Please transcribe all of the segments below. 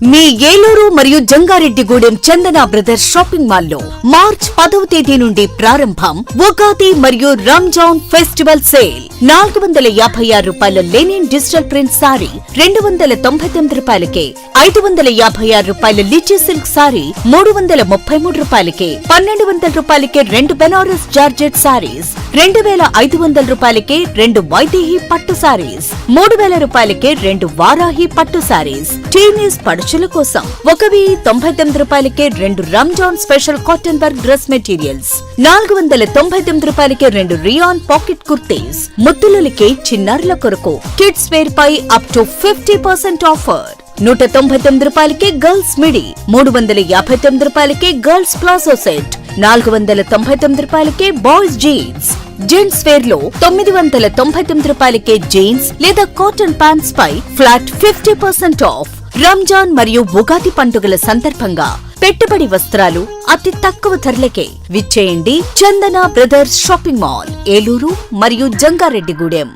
మీ ఏలూరు మరియు జంగారెడ్డిగూడెం చందన brothers shopping mall లో March 10వ తేదీ నుండి ప్రారంభం ఉగాది మరియు రంజాన్ ఫెస్టివల్ సేల్. 456 రూపాయల లెనిన్ డిజిటల్ ప్రింట్ సారీ 299 రూపాయలకే, 556 రూపాయల లిచీ సిల్క్ సారీ 333 రూపాయలకే, 1200 రూపాయలకే 2 బెనారస్ జార్జెట్ సారీస్, 2500 రూపాయలకే 2 వైదేహి పట్టు సారీస్, 3000 రూపాయలకే 2 వారాహి పట్టు సారీస్. టీనేజ్ పడుచుల కోసం 1099 రూపాయలకే 2 Ramzan special cotton work dress materials, 499 రూపాయలకే 2 రియాన్ పాకెట్ కుర్తీస్. ముద్దులకి చిన్నారుల కొరకు కిడ్స్ వేర్ పై అప్ టు 50% ఆఫర్. 199 రూపాయలకే గర్ల్స్ మిడి, 359 రూపాయలకే గర్ల్స్ ప్లాజో సెట్, 499 రూపాయలకే బాయ్స్ జీన్స్. జెంట్స్ వేర్ లో 999 రూపాయలకే జీన్స్ లేదా కాటన్ ప్యాంట్స్ పై ఫ్లాట్ 50% ఆఫ్. రంజాన్ మరియు ఉగాది పండుగల సందర్భంగా పెట్టుబడి వస్త్రాలు అతి తక్కువ ధరలకే విచ్చేయండి Chandana brothers shopping mall, Eluru మరియు జంగారెడ్డిగూడెం.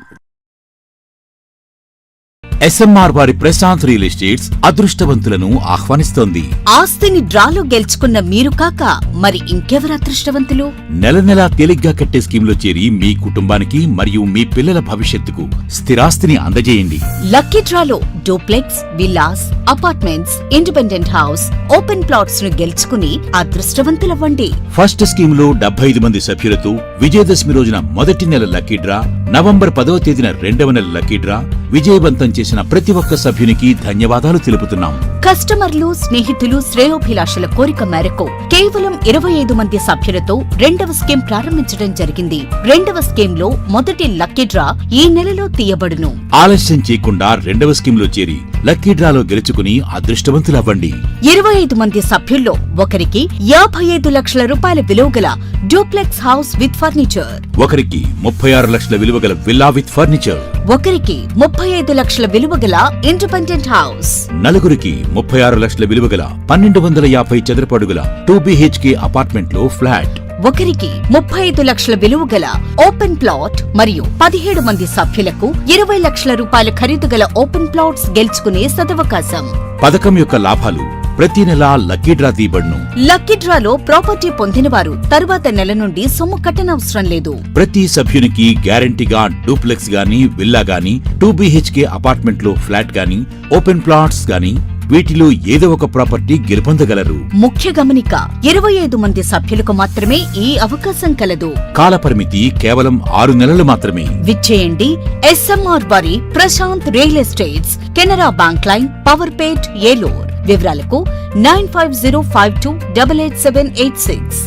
SMR వారి ప్రశాంత్ రియల్ ఎస్టేట్స్ అదృష్టవంతులను ఆహ్వానిస్తోంది. ఆస్తిని డ్రాలో గెలుచుకున్న మీరు కాక మరి ఇంకెవరు అదృష్టవంతులు? నెల నెలా తేలిగ్గా కట్టే స్కీమ్లో చేరి మీ కుటుంబానికి మరియు మీ పిల్లల భవిష్యత్తుకు స్థిరాస్తిని అందజేయండి. లక్కీ డ్రాలో duplex, villas, apartments, independent house, open plots ను గెలుచుకుని అదృష్టవంతులవ్వండి. ఫస్ట్ స్కీమ్ లో 75 మంది సభ్యులతో విజయదశమి రోజున మొదటి నెల లక్కీ డ్రా, నవంబర్ 10వ తేదీన 2వ నెల లక్కీ డ్రా. విజయవంతం చేసిన ప్రతి ఒక్క సభ్యునికి ధన్యవాదాలు తెలుపుతున్నాం. కస్టమర్లు, స్నేహితులు, శ్రేయోభిలాషుల కోరిక మేరకు కేవలం 25 మంది సభ్యులతో 2వ స్కీమ్ ప్రారంభించడం జరిగింది. 2వ స్కీమ్ లో మొదటి లక్కీ డ్రా ఈ నెలలో తీయబడును. ఆలస్యం చేయకుండా 2వ స్కీమ్ లో చేరి లక్కీ డ్రాలో గెలుచుకుని అదృష్టవంతులవ్వండి. 25 మంది సభ్యుల్లో ఒకరికి 55 లక్షల రూపాయల విలువగల డూప్లెక్స్ హౌస్ విత్ ఫర్నిచర్, ఒకరికి 36 లక్షల విలువగల విల్లా విత్ ఫర్నిచర్, ఒకరికి 35 లక్షల విలువగల ఇండిపెండెంట్ హౌస్, నలుగురికి 36 లక్షల విలువగల 1250 చదరపు అడుగుల 2 BHK అపార్ట్మెంట్ లో ఫ్లాట్, ఒకరికి 35 లక్షల విలువగల ఓపెన్ ప్లాట్ మరియు 17 మంది సభ్యులకు 20 లక్షల రూపాయల ఖరీదు గల ఓపెన్ ప్లాట్స్ గెలుచుకునే సదవకాశం. పథకం యొక్క లాభాలు ప్రతి నెల లక్కీ డ్రా తీయబడును. లక్కీ డ్రాలో ప్రాపర్టీ పొందినవారు తరువాత నెల నుండి సొమ్ము కట్టనవసరం లేదు. ప్రతి సభ్యునికి గ్యారంటీగా డూప్లెక్స్ గాని, విల్లా గాని, 2 BHK అపార్ట్మెంట్ లో ఫ్లాట్ గాని, ఓపెన్ ప్లాట్స్ గాని వీటిలో ఏదో ఒక ప్రాపర్టీ గెలుపొందగలరు. ముఖ్య గమనిక, 25 మంది సభ్యులకు మాత్రమే ఈ అవకాశం కలదు. కాలపరిమితి కేవలం 6 నెలలు మాత్రమే. విచ్చేయండి SMR వారి Prashanth real estates, Canara bank line, Powerpet, Eluru. వివరాలకు 9505288786.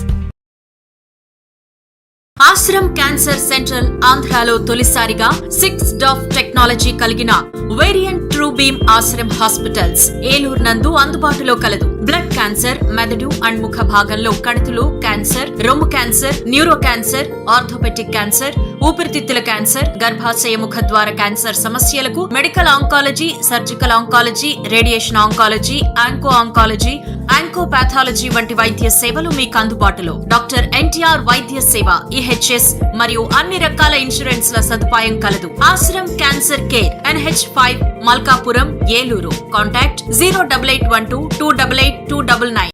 ఆశ్రమ్ క్యాన్సర్ సెంట్రల్ ఆంధ్రాలో తొలిసారిగా 6 DOF టెక్నాలజీ కలిగిన variant true beam Ashram hospitals Eluru నందు అందుబాటులో కలదు. బ్లడ్ క్యాన్సర్, మెదడు అండ్ ముఖ భాగంలో కణితులు క్యాన్సర్, రొమ్ము cancer, neuro cancer, orthopaedic cancer, ఊపిరితిత్తుల క్యాన్సర్, గర్భాశయ ముఖద్వార క్యాన్సర్ సమస్యలకు medical oncology, surgical oncology, radiation oncology, onco oncology, oncopathology వంటి వైద్య సేవలు మీకు అందుబాటులో. డాక్టర్ NTR వైద్య సేవ, EHS మరియు అన్ని రకాల ఇన్సూరెన్స్ల సదుపాయం కలదు. Ashram cancer care, NH5, Malkapuram, Eluru. Contact 08812 288 299.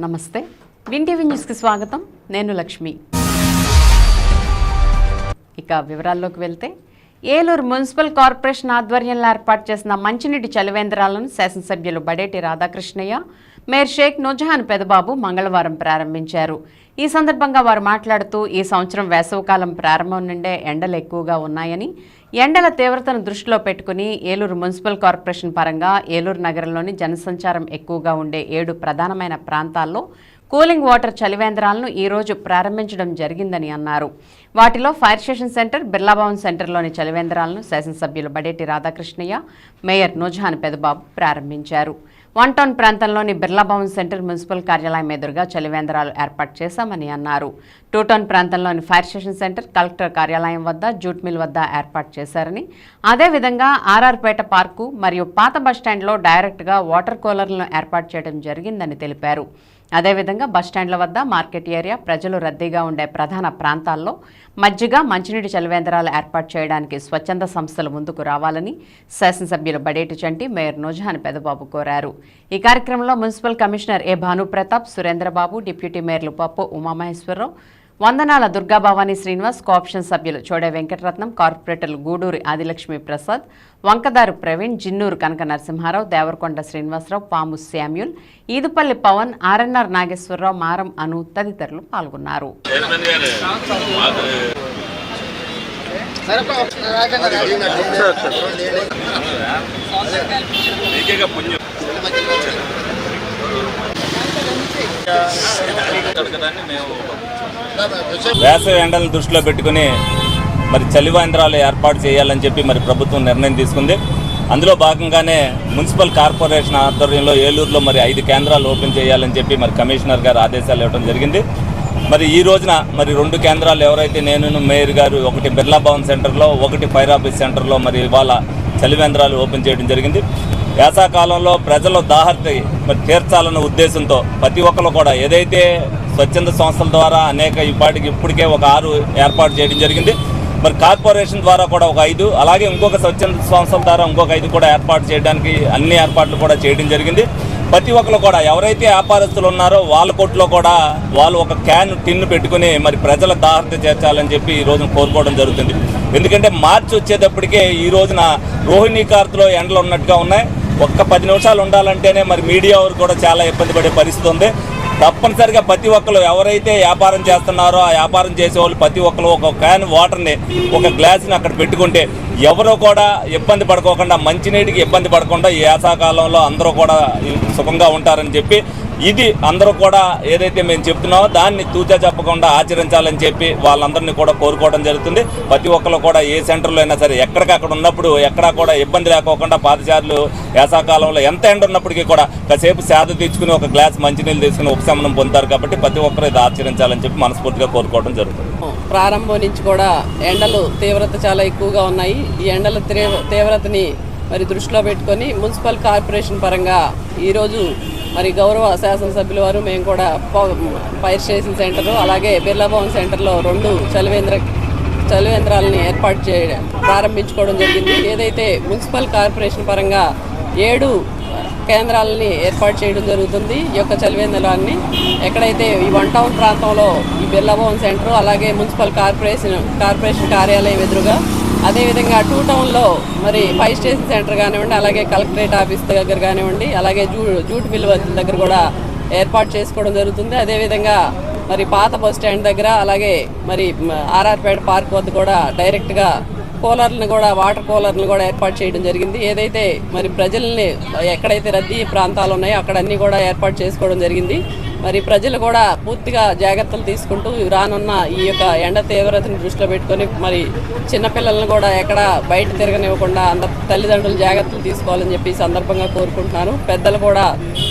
నమస్తే, విన్ టీవీ న్యూస్కి స్వాగతం. నేను లక్ష్మి. ఇక వివరాల్లోకి వెళ్తే, ఏలూరు మున్సిపల్ కార్పొరేషన్ ఆధ్వర్యంలో ఏర్పాటు చేసిన మంచినీటి చలివేంద్రాలను శాసనసభ్యులు బడేటి రాధాకృష్ణయ్య, మేయర్ షేక్ నూర్జహాన్ పెదబాబు మంగళవారం ప్రారంభించారు. ఈ సందర్భంగా వారు మాట్లాడుతూ ఈ సంవత్సరం వేసవికాలం ప్రారంభం నుండే ఎండలు ఎక్కువగా ఉన్నాయని, ఎండల తీవ్రతను దృష్టిలో పెట్టుకుని ఏలూరు మున్సిపల్ కార్పొరేషన్ పరంగా ఏలూరు నగరంలోని జనసంచారం ఎక్కువగా ఉండే 7 ప్రధానమైన ప్రాంతాల్లో కూలింగ్ వాటర్ చలివేంద్రాలను ఈరోజు ప్రారంభించడం జరిగిందని అన్నారు. వాటిలో ఫైర్ స్టేషన్ సెంటర్, బిర్లాభవన్ సెంటర్లోని చలివేంద్రాలను శాసనసభ్యులు బడేటి రాధాకృష్ణయ్య, మేయర్ నూర్జహాన్ పెదబాబు ప్రారంభించారు. 1 టౌన్ ప్రాంతంలోని బిర్లాభవన్ సెంటర్ మున్సిపల్ కార్యాలయం ఎదురుగా చలివేంద్రాలు ఏర్పాటు చేశామని అన్నారు. 2 టౌన్ ప్రాంతంలోని ఫైర్ స్టేషన్ సెంటర్, కలెక్టర్ కార్యాలయం వద్ద, జూట్ మిల్ వద్ద ఏర్పాటు చేశారని, అదేవిధంగా ఆర్ఆర్పేట పార్కు మరియు పాత బస్టాండ్లో డైరెక్ట్గా వాటర్ కూలర్లను ఏర్పాటు చేయడం జరిగిందని తెలిపారు. అదేవిధంగా బస్టాండ్ల వద్ద, మార్కెట్ ఏరియా, ప్రజలు రద్దీగా ఉండే ప్రధాన ప్రాంతాల్లో మజ్జిగ, మంచినీటి చలివేంద్రాలు ఏర్పాటు చేయడానికి స్వచ్ఛంద సంస్థలు ముందుకు రావాలని శాసనసభ్యులు బడేటి చంటి, మేయర్ నూర్జహాన్ పెదబాబు కోరారు. ఈ కార్యక్రమంలో municipal commissioner A Bhanu Pratap, Surendra Babu, deputy మేయర్లు పప్పు ఉమామహేశ్వరరావు, వందనాల దుర్గాభవాని శ్రీనివాస్, కోఆప్షన్ సభ్యులు చోడే వెంకటరత్నం, కార్పొరేటర్లు గూడూరి ఆదిలక్ష్మి ప్రసాద్, వంకదారు ప్రవీణ్, జిన్నూరు కనక నరసింహారావు, దేవరకొండ శ్రీనివాసరావు, పాము శామ్యూల్, ఈదుపల్లి పవన్, ఆర్ఎన్ఆర్ నాగేశ్వరరావు, మారం అను తదితరులు పాల్గొన్నారు. వేసవి ఎండలను దృష్టిలో పెట్టుకుని మరి చలివేంద్రాలు ఏర్పాటు చేయాలని చెప్పి మరి ప్రభుత్వం నిర్ణయం తీసుకుంది. అందులో భాగంగానే మున్సిపల్ కార్పొరేషన్ ఆధ్వర్యంలో ఏలూరులో మరి 5 కేంద్రాలు ఓపెన్ చేయాలని చెప్పి మరి కమిషనర్ గారు ఆదేశాలు ఇవ్వడం జరిగింది. మరి ఈ రోజున మరి 2 కేంద్రాలు ఎవరైతే నేను మేయర్ గారు, ఒకటి బిర్లా భవన్ సెంటర్లో, ఒకటి ఫైర్ ఆఫీస్ సెంటర్లో మరి ఇవాళ చలివేంద్రాలు ఓపెన్ చేయడం జరిగింది. వేసవకాలంలో ప్రజల దాహర్తి మరి తీర్చాలన్న ఉద్దేశంతో ప్రతి ఒక్కరు కూడా ఏదైతే స్వచ్ఛంద సంస్థల ద్వారా అనేక ఇప్పటికే ఒక 6 ఏర్పాటు చేయడం జరిగింది. మరి కార్పొరేషన్ ద్వారా కూడా ఒక 5, అలాగే ఇంకొక స్వచ్ఛంద సంస్థల ద్వారా ఇంకొక 5 కూడా ఏర్పాటు చేయడానికి అన్ని ఏర్పాట్లు కూడా చేయడం జరిగింది. ప్రతి ఒక్కరు కూడా ఎవరైతే వ్యాపారస్తులు ఉన్నారో వాళ్ళ కొట్లో కూడా వాళ్ళు ఒక టిన్ను పెట్టుకుని మరి ప్రజల దాహర్తి చేర్చాలని చెప్పి ఈ రోజున కోరుకోవడం జరుగుతుంది. ఎందుకంటే మార్చి వచ్చేటప్పటికే ఈ రోజున రోహిణీ కార్తెలో ఎండలు ఉన్నట్టుగా ఉన్నాయి. ఒక్క 10 నిమిషాలు ఉండాలంటేనే మరి మీడియా వారు కూడా చాలా ఇబ్బంది పడే పరిస్థితి ఉంది. తప్పనిసరిగా ప్రతి ఒక్కరు ఎవరైతే వ్యాపారం చేస్తున్నారో ఆ వ్యాపారం చేసేవాళ్ళు ప్రతి ఒక్కరు ఒక క్యాన్ వాటర్ని, ఒక గ్లాస్ని అక్కడ పెట్టుకుంటే ఎవరో కూడా ఇబ్బంది పడుకోకుండా, మంచినీటికి ఇబ్బంది పడకుండా ఈ వేసవికాలంలో అందరూ కూడా సుఖంగా ఉంటారని చెప్పి, ఇది అందరూ కూడా ఏదైతే మేము చెప్తున్నామో దాన్ని తూచా చెప్పకుండా ఆచరించాలని చెప్పి వాళ్ళందరినీ కూడా కోరుకోవడం జరుగుతుంది. ప్రతి ఒక్కరు కూడా ఏ సెంటర్లో అయినా సరే ఎక్కడికక్కడ ఉన్నప్పుడు ఎక్కడా కూడా ఇబ్బంది లేకోకుండా పాదచారులు వేసవికాలంలో ఎంత ఎండ ఉన్నప్పటికీ కూడా కాసేపు సేద తీర్చుకుని ఒక గ్లాస్ మంచినీళ్ళు తీసుకుని ఉపశమనం పొందుతారు. కాబట్టి ప్రతి ఒక్కరు ఇది ఆచరించాలని చెప్పి మనస్ఫూర్తిగా కోరుకోవడం జరుగుతుంది. ప్రారంభం నుంచి కూడా ఎండలు తీవ్రత చాలా ఎక్కువగా ఉన్నాయి. ఈ ఎండల తీవ్రతని మరి దృష్టిలో పెట్టుకొని మున్సిపల్ కార్పొరేషన్ పరంగా ఈరోజు మరి గౌరవ శాసనసభ్యుల వారు మేము కూడా ఫైర్ స్టేషన్ సెంటరు, అలాగే బిర్లా భవన్ సెంటర్లో 2 చలివేంద్రాలని ప్రారంభించుకోవడం జరిగింది. ఏదైతే మున్సిపల్ కార్పొరేషన్ పరంగా 7 కేంద్రాలని ఏర్పాటు చేయడం జరుగుతుంది. ఈ యొక్క చలివేంద్రాన్ని ఎక్కడైతే ఈ 1 టౌన్ ప్రాంతంలో ఈ బిర్లా భవన్ సెంటర్, అలాగే మున్సిపల్ కార్పొరేషన్ కార్యాలయం ఎదురుగా, అదేవిధంగా 2 టౌన్లో మరి ఫైర్ స్టేషన్ సెంటర్ కానివ్వండి, అలాగే కలెక్టరేట్ ఆఫీస్ దగ్గర కానివ్వండి, అలాగే జూట్ మిల్ దగ్గర కూడా ఏర్పాటు చేసుకోవడం జరుగుతుంది. అదేవిధంగా మరి పాత బస్ స్టాండ్ దగ్గర, అలాగే మరి ఆర్ఆర్పేట పార్క్ వద్ద కూడా డైరెక్ట్గా కూలర్లను కూడా, వాటర్ కూలర్లను కూడా ఏర్పాటు చేయడం జరిగింది. ఏదైతే మరి ప్రజల్ని ఎక్కడైతే రద్దీ ప్రాంతాలు ఉన్నాయో అక్కడ అన్నీ కూడా ఏర్పాటు చేసుకోవడం జరిగింది. మరి ప్రజలు కూడా పూర్తిగా జాగ్రత్తలు తీసుకుంటూ రానున్న ఈ యొక్క ఎండ తీవ్రతను దృష్టిలో పెట్టుకొని మరి చిన్నపిల్లలను కూడా ఎక్కడ బయట తిరగనివ్వకుండా అందరు తల్లిదండ్రులు జాగ్రత్తలు తీసుకోవాలని చెప్పి సందర్భంగా కోరుకుంటున్నాను. పెద్దలు కూడా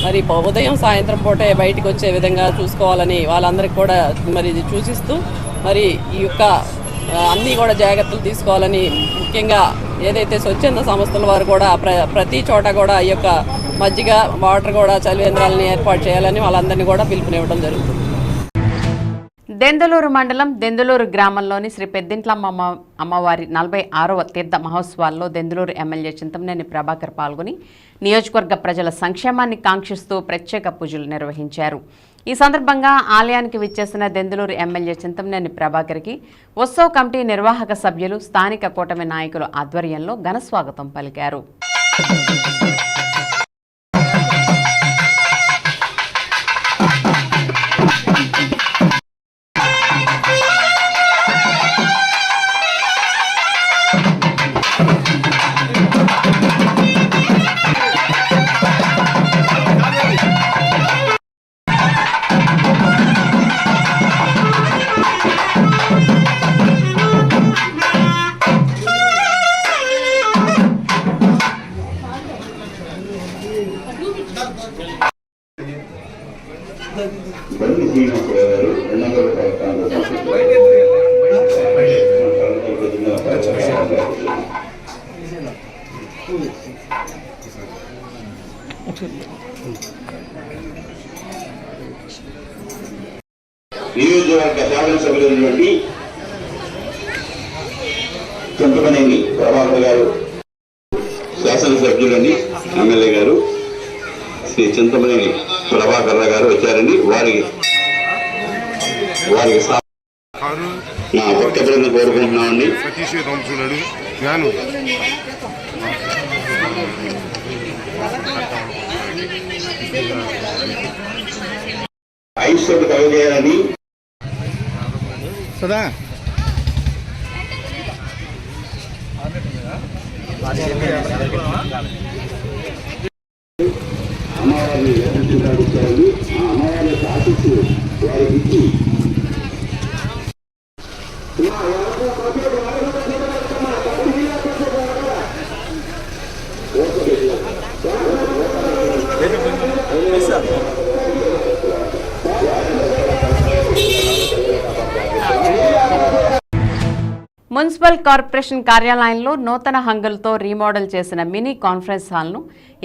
మరి ఉదయం సాయంత్రం పూటే బయటికి వచ్చే విధంగా చూసుకోవాలని వాళ్ళందరికీ కూడా మరి సూచిస్తూ మరి ఈ యొక్క అన్నీ కూడా జాగ్రత్తలు తీసుకోవాలని, ముఖ్యంగా ఏదైతే స్వచ్ఛంద సంస్థల వారు కూడా ప్రతి చోట కూడా ఈ యొక్క మజ్జిగ, వాటర్ కూడా చలివేంద్రాలని ఏర్పాటు చేయాలని వాళ్ళందరినీ కూడా పిలుపునివ్వడం జరుగుతుంది. దెందులూరు మండలం దెందులూరు గ్రామంలోని శ్రీ పెద్దింట్లమ్మ అమ్మవారి 46వ తీర్థ మహోత్సవాల్లో దెందులూరు ఎమ్మెల్యే చింతమనేని ప్రభాకర్ పాల్గొని నియోజకవర్గ ప్రజల సంక్షేమాన్ని కాంక్షిస్తూ ప్రత్యేక పూజలు నిర్వహించారు. ఈ సందర్భంగా ఆలయానికి విచ్చేసిన దెందులూరు ఎమ్మెల్యే చింతమనేని ప్రభాకర్కి ఉత్సవ కమిటీ నిర్వాహక సభ్యులు, స్థానిక కూటమి నాయకుల ఆధ్వర్యంలో ఘన స్వాగతం పలికారు. నియోజకవర్గ శాసనసభ్యులైనటువంటి చింతమనేని ప్రభాకర్ గారు, శాసనసభ్యులని ఎమ్మెల్యే గారు శ్రీ చింతమనేని ప్రభాకర్ గారు వచ్చారండి. వారికి నా భక్తులను కోరుకుంటున్నామండి. ఐశ్వర్య కలగజేయాలని సదా అమ్మవారిని దర్శించాలని ఆ అమ్మవారి ఆశిస్తూ వారికి ఇచ్చి మున్సిపల్ కార్పొరేషన్ కార్యాలయంలో నూతన హంగులతో రీమోడల్ చేసిన మినీ కాన్ఫరెన్స్ హాల్ను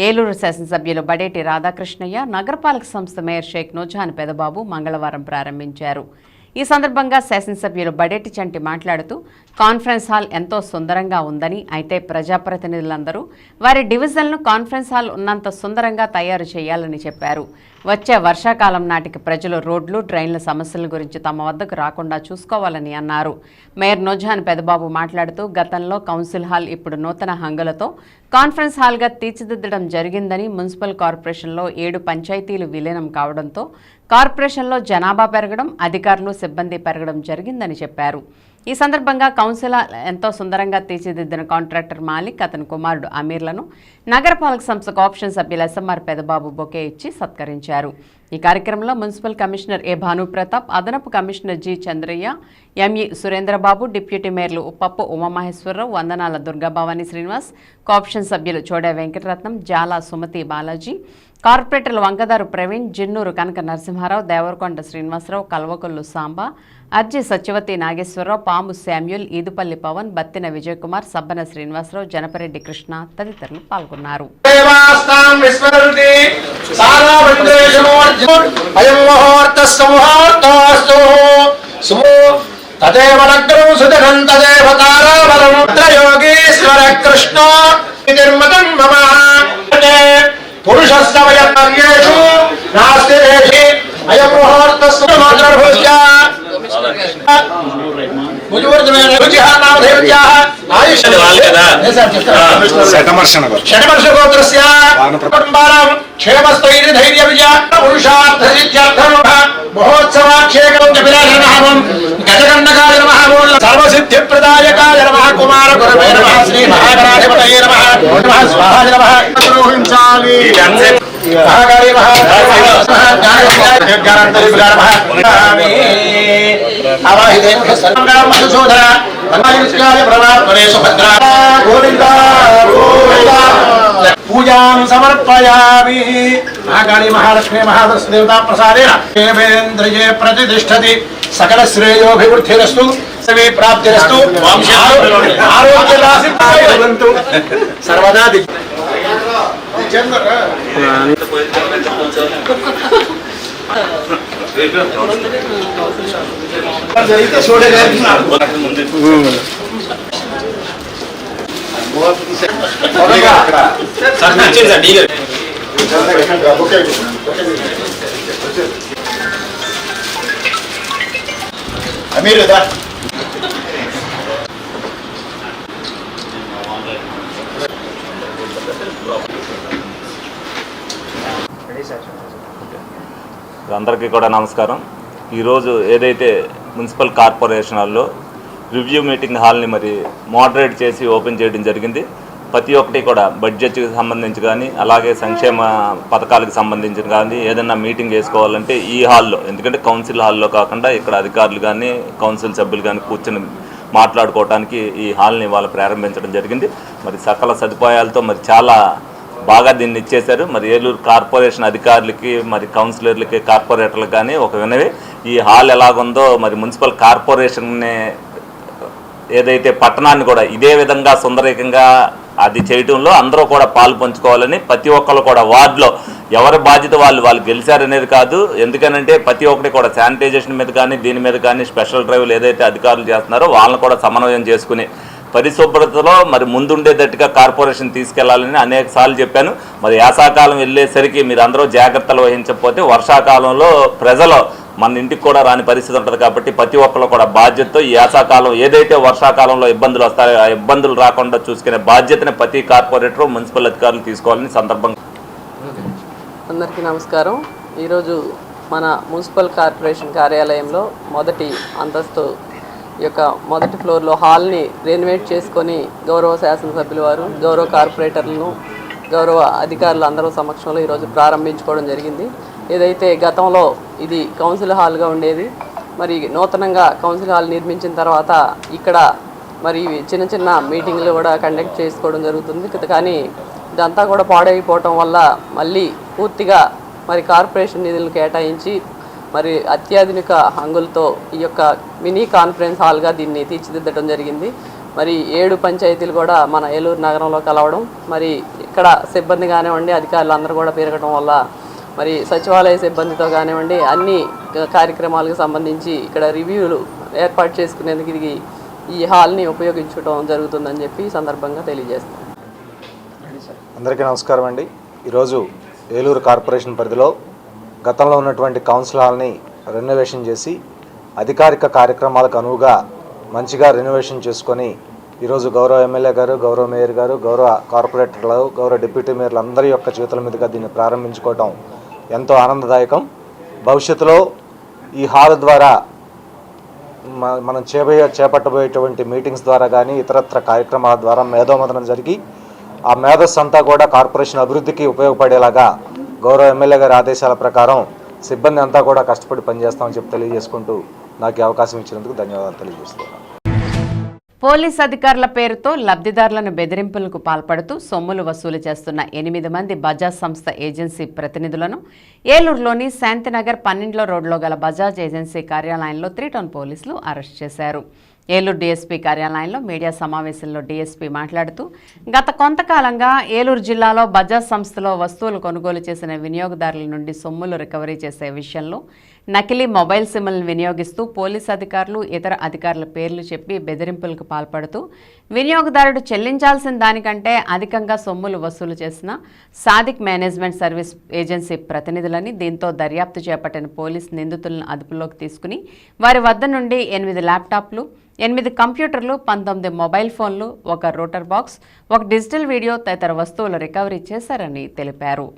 ఏలూరు శాసనసభ్యులు బడేటి రాధాకృష్ణయ్య, నగరపాలక సంస్థ మేయర్ షేక్ నూజహాన్ పెదబాబు మంగళవారం ప్రారంభించారు. ఈ సందర్భంగా శాసనసభ్యులు బడేటి చంటి మాట్లాడుతూ కాన్ఫరెన్స్ హాల్ ఎంతో సుందరంగా ఉందని, అయితే ప్రజాప్రతినిధులందరూ వారి డివిజన్ను కాన్ఫరెన్స్ హాల్ ఉన్నంత సుందరంగా తయారు చేయాలని చెప్పారు. వచ్చే వర్షాకాలం నాటికి ప్రజలు రోడ్లు, డ్రైన్ల సమస్యల గురించి తమ వద్దకు రాకుండా చూసుకోవాలని అన్నారు. మేయర్ నూజహాన్ పెదబాబు మాట్లాడుతూ గతంలో కౌన్సిల్ హాల్ ఇప్పుడు నూతన హంగులతో కాన్ఫరెన్స్ హాల్గా తీర్చిదిద్దడం జరిగిందని, మున్సిపల్ కార్పొరేషన్లో 7 పంచాయతీలు విలీనం కావడంతో కార్పొరేషన్లో జనాభా పెరగడం, అధికారులు, సిబ్బంది పెరగడం జరిగిందని చెప్పారు. ఈ సందర్భంగా కౌన్సిల్ ఎంతో సుందరంగా తీర్చిదిద్దిన కాంట్రాక్టర్ మాలిక్, అతని కుమారుడు అమీర్లను నగరపాలక సంస్థ కోఆప్షన్ సభ్యులు ఎస్ఎంఆర్ పెదబాబు బొకే ఇచ్చి సత్కరించారు. ఈ కార్యక్రమంలో మున్సిపల్ కమిషనర్ ఏ భానుప్రతాప్, అదనపు commissioner G Chandraiah, ME Surendrababu, deputy మేయర్లు పప్పు ఉమామహేశ్వరరావు, వందనాల దుర్గాభవాని శ్రీనివాస్, కోఆప్షన్ సభ్యులు చోడే వెంకటరత్నం, జాలా సుమతి బాలాజీ, కార్పొరేటర్లు వంకదారు ప్రవీణ్, జిన్నూరు కనక నరసింహారావు, దేవరకొండ శ్రీనివాసరావు, కల్వకొల్లు సాంబా, అర్జీ సత్యవతి నాగేశ్వరరావు, పాము శామ్యూల్, ఈదుపల్లి పవన్, బత్తిన విజయకుమార్, సబ్బన శ్రీనివాసరావు, జనపరెడ్డి కృష్ణ తదితరులు పాల్గొన్నారు. పురుషస్తవయర్యేషు నాస్తి దేశి అయం ముహూర్తస్సు మాతృభూష్య ముజువర్ధమైన రుచిః నామధేవ్యాః షటవర్ష గోత్రస్య కుటుంబానాం క్షేమస్థైర్య ధైర్య విజయ పురుషార్థ సిద్ధ్యర్థం మహోత్సవాక్షేకం విరాజనామం గజగండకాయ నమః సర్వసిద్ధి ప్రదాయకాయ నమః కుమార గురవే నమః శ్రీ మహాగణాధిపతయే నమః నమః స్వాహాయ నమః ఊహించాలి మహాకాళీ పూజాం సమర్పయామి. మహాకాళీ మహాలక్ష్మీ మహాదశదేవతా ప్రసాదేన దేవేంద్రయే ప్రతిష్టతి సకల శ్రేయోభివృద్ధిరస్తు సవే ప్రాప్తిరస్తు ఆరోగ్యరాశి సర్వదా అమీర్ అందరికీ కూడా నమస్కారం. ఈరోజు ఏదైతే మున్సిపల్ కార్పొరేషన్ హాల్లో రివ్యూ మీటింగ్ హాల్ని మరి మోడరేట్ చేసి ఓపెన్ చేయడం జరిగింది. ప్రతి ఒక్కటి కూడా బడ్జెట్కి సంబంధించి కానీ, అలాగే సంక్షేమ పథకాలకు సంబంధించి కానీ ఏదైనా మీటింగ్ వేసుకోవాలంటే ఈ హాల్లో, ఎందుకంటే కౌన్సిల్ హాల్లో కాకుండా ఇక్కడ అధికారులు కానీ కౌన్సిల్ సభ్యులు కానీ కూర్చొని మాట్లాడుకోవడానికి ఈ హాల్ని వాళ్ళు ప్రారంభించడం జరిగింది. మరి సకల సదుపాయాలతో మరి చాలా బాగా దీన్ని ఇచ్చేశారు. మరి ఏలూరు కార్పొరేషన్ అధికారులకి, మరి కౌన్సిలర్లకి, కార్పొరేటర్లకు కానీ ఒక వినవి, ఈ హాల్ ఎలాగుందో మరి మున్సిపల్ కార్పొరేషన్ని ఏదైతే పట్టణాన్ని కూడా ఇదే విధంగా సుందరీకంగా అది చేయటంలో అందరూ కూడా పాలు పంచుకోవాలని, ప్రతి ఒక్కరు కూడా వార్డులో ఎవరి బాధ్యత వాళ్ళు గెలిచారనేది కాదు. ఎందుకనంటే ప్రతి ఒక్కటి కూడా శానిటైజేషన్ మీద కానీ దీని మీద కానీ స్పెషల్ డ్రైవ్లు ఏదైతే అధికారులు చేస్తున్నారో వాళ్ళని కూడా సమన్వయం చేసుకుని పరిశుభ్రతలో మరి ముందుండేటట్టుగా కార్పొరేషన్ తీసుకెళ్లాలని అనేక సార్లు చెప్పాను. మరి యాసకాలం వెళ్ళేసరికి మీరు అందరూ జాగ్రత్తలు వహించకపోతే వర్షాకాలంలో ప్రజలు మన ఇంటికి కూడా రాని పరిస్థితి ఉంటుంది. కాబట్టి ప్రతి ఒక్కరు కూడా బాధ్యతతో ఈ యాసకాలం ఏదైతే వర్షాకాలంలో ఇబ్బందులు వస్తాయో ఆ ఇబ్బందులు రాకుండా చూసుకునే బాధ్యతని ప్రతి కార్పొరేటర్, మున్సిపల్ అధికారులు తీసుకోవాలని సందర్భంగా. అందరికీ నమస్కారం. ఈరోజు మన మున్సిపల్ కార్పొరేషన్ కార్యాలయంలో మొదటి అంతస్తు యొక్క మొదటి ఫ్లోర్లో హాల్ని రెనోవేట్ చేసుకొని గౌరవ శాసనసభ్యుల వారు, గౌరవ కార్పొరేటర్లను, గౌరవ అధికారులు అందరూ సమక్షంలో ఈరోజు ప్రారంభించుకోవడం జరిగింది. ఏదైతే గతంలో ఇది కౌన్సిల్ హాల్గా ఉండేది, మరి నూతనంగా కౌన్సిల్ హాల్ నిర్మించిన తర్వాత ఇక్కడ మరి చిన్న చిన్న మీటింగ్లు కూడా కండక్ట్ చేసుకోవడం జరుగుతుంది. కానీ ఇదంతా కూడా పాడైపోవటం వల్ల మళ్ళీ పూర్తిగా మరి కార్పొరేషన్ నిధులు కేటాయించి మరి అత్యాధునిక హంగులతో ఈ యొక్క మినీ కాన్ఫరెన్స్ హాల్గా దీన్ని తీర్చిదిద్దడం జరిగింది. మరి 7 పంచాయతీలు కూడా మన ఏలూరు నగరంలో కలవడం, మరి ఇక్కడ సిబ్బంది కానివ్వండి, అధికారులు అందరూ కూడా పెరగడం వల్ల మరి సచివాలయ సిబ్బందితో కానివ్వండి అన్ని కార్యక్రమాలకు సంబంధించి ఇక్కడ రివ్యూలు ఏర్పాటు చేసుకునేందుకు ఇది ఈ హాల్ని ఉపయోగించడం జరుగుతుందని చెప్పి ఈ సందర్భంగా తెలియజేస్తాను. అందరికీ నమస్కారం అండి. ఈరోజు ఏలూరు కార్పొరేషన్ పరిధిలో గతంలో ఉన్నటువంటి కౌన్సిల్ హాల్ని రెనోవేషన్ చేసి అధికారిక కార్యక్రమాలకు అనువుగా మంచిగా రెనోవేషన్ చేసుకొని ఈరోజు గౌరవ ఎమ్మెల్యే గారు, గౌరవ మేయర్ గారు, గౌరవ కార్పొరేటర్లు, గౌరవ డిప్యూటీ మేయర్లు అందరి యొక్క చేతుల మీదుగా దీన్ని ప్రారంభించుకోవడం ఎంతో ఆనందదాయకం. భవిష్యత్తులో ఈ హాల్ ద్వారా మనం చేపట్టబోయేటువంటి మీటింగ్స్ ద్వారా కానీ ఇతరత్ర కార్యక్రమాల ద్వారా మేధోమథనం జరిగి ఆ మేధస్సు అంతా కూడా కార్పొరేషన్ అభివృద్ధికి ఉపయోగపడేలాగా గౌరవ ఎమ్మెల్యే గారి ఆదేశాల ప్రకారం సిబ్బంది అంతా కూడా కష్టపడి పనిచేస్తామని చెప్పి తెలియజేసుకుంటూ నాకు ఈ అవకాశం ఇచ్చినందుకు ధన్యవాదాలు తెలియజేస్తున్నాను. పోలీస్ అధికారుల పేరుతో లబ్ధిదారులను బెదిరింపులకు పాల్పడుతూ సొమ్ములు వసూలు చేస్తున్న 8 మంది బజాజ్ సంస్థ ఏజెన్సీ ప్రతినిధులను ఏలూరులోని శాంతినగర్ 12 రోడ్లో గల బజాజ్ ఏజెన్సీ కార్యాలయంలో 3 టౌన్ పోలీసులు అరెస్ట్ చేశారు. ఏలూరు డీఎస్పీ కార్యాలయంలో మీడియా సమావేశంలో డీఎస్పీ మాట్లాడుతూ గత కొంతకాలంగా ఏలూరు జిల్లాలో బజాజ్ సంస్థలో వస్తువులు కొనుగోలు చేసిన వినియోగదారుల నుండి సొమ్ములు రికవరీ చేసే విషయంలో నకిలీ మొబైల్ సిమ్లను వినియోగిస్తూ పోలీసు అధికారులు, ఇతర అధికారుల పేర్లు చెప్పి బెదిరింపులకు పాల్పడుతూ వినియోగదారుడు చెల్లించాల్సిన దానికంటే అధికంగా సొమ్ములు వసూలు చేసిన సాదిక్ మేనేజ్మెంట్ సర్వీస్ ఏజెన్సీ ప్రతినిధులని, దీంతో దర్యాప్తు చేపట్టిన పోలీసు నిందితులను అదుపులోకి తీసుకుని వారి వద్ద నుండి 8 ల్యాప్టాప్లు, 8 కంప్యూటర్లు, 19 మొబైల్ ఫోన్లు, 1 రూటర్ బాక్స్, 1 డిజిటల్ వీడియో తదితర వస్తువులు రికవరీ చేశారని తెలిపారు.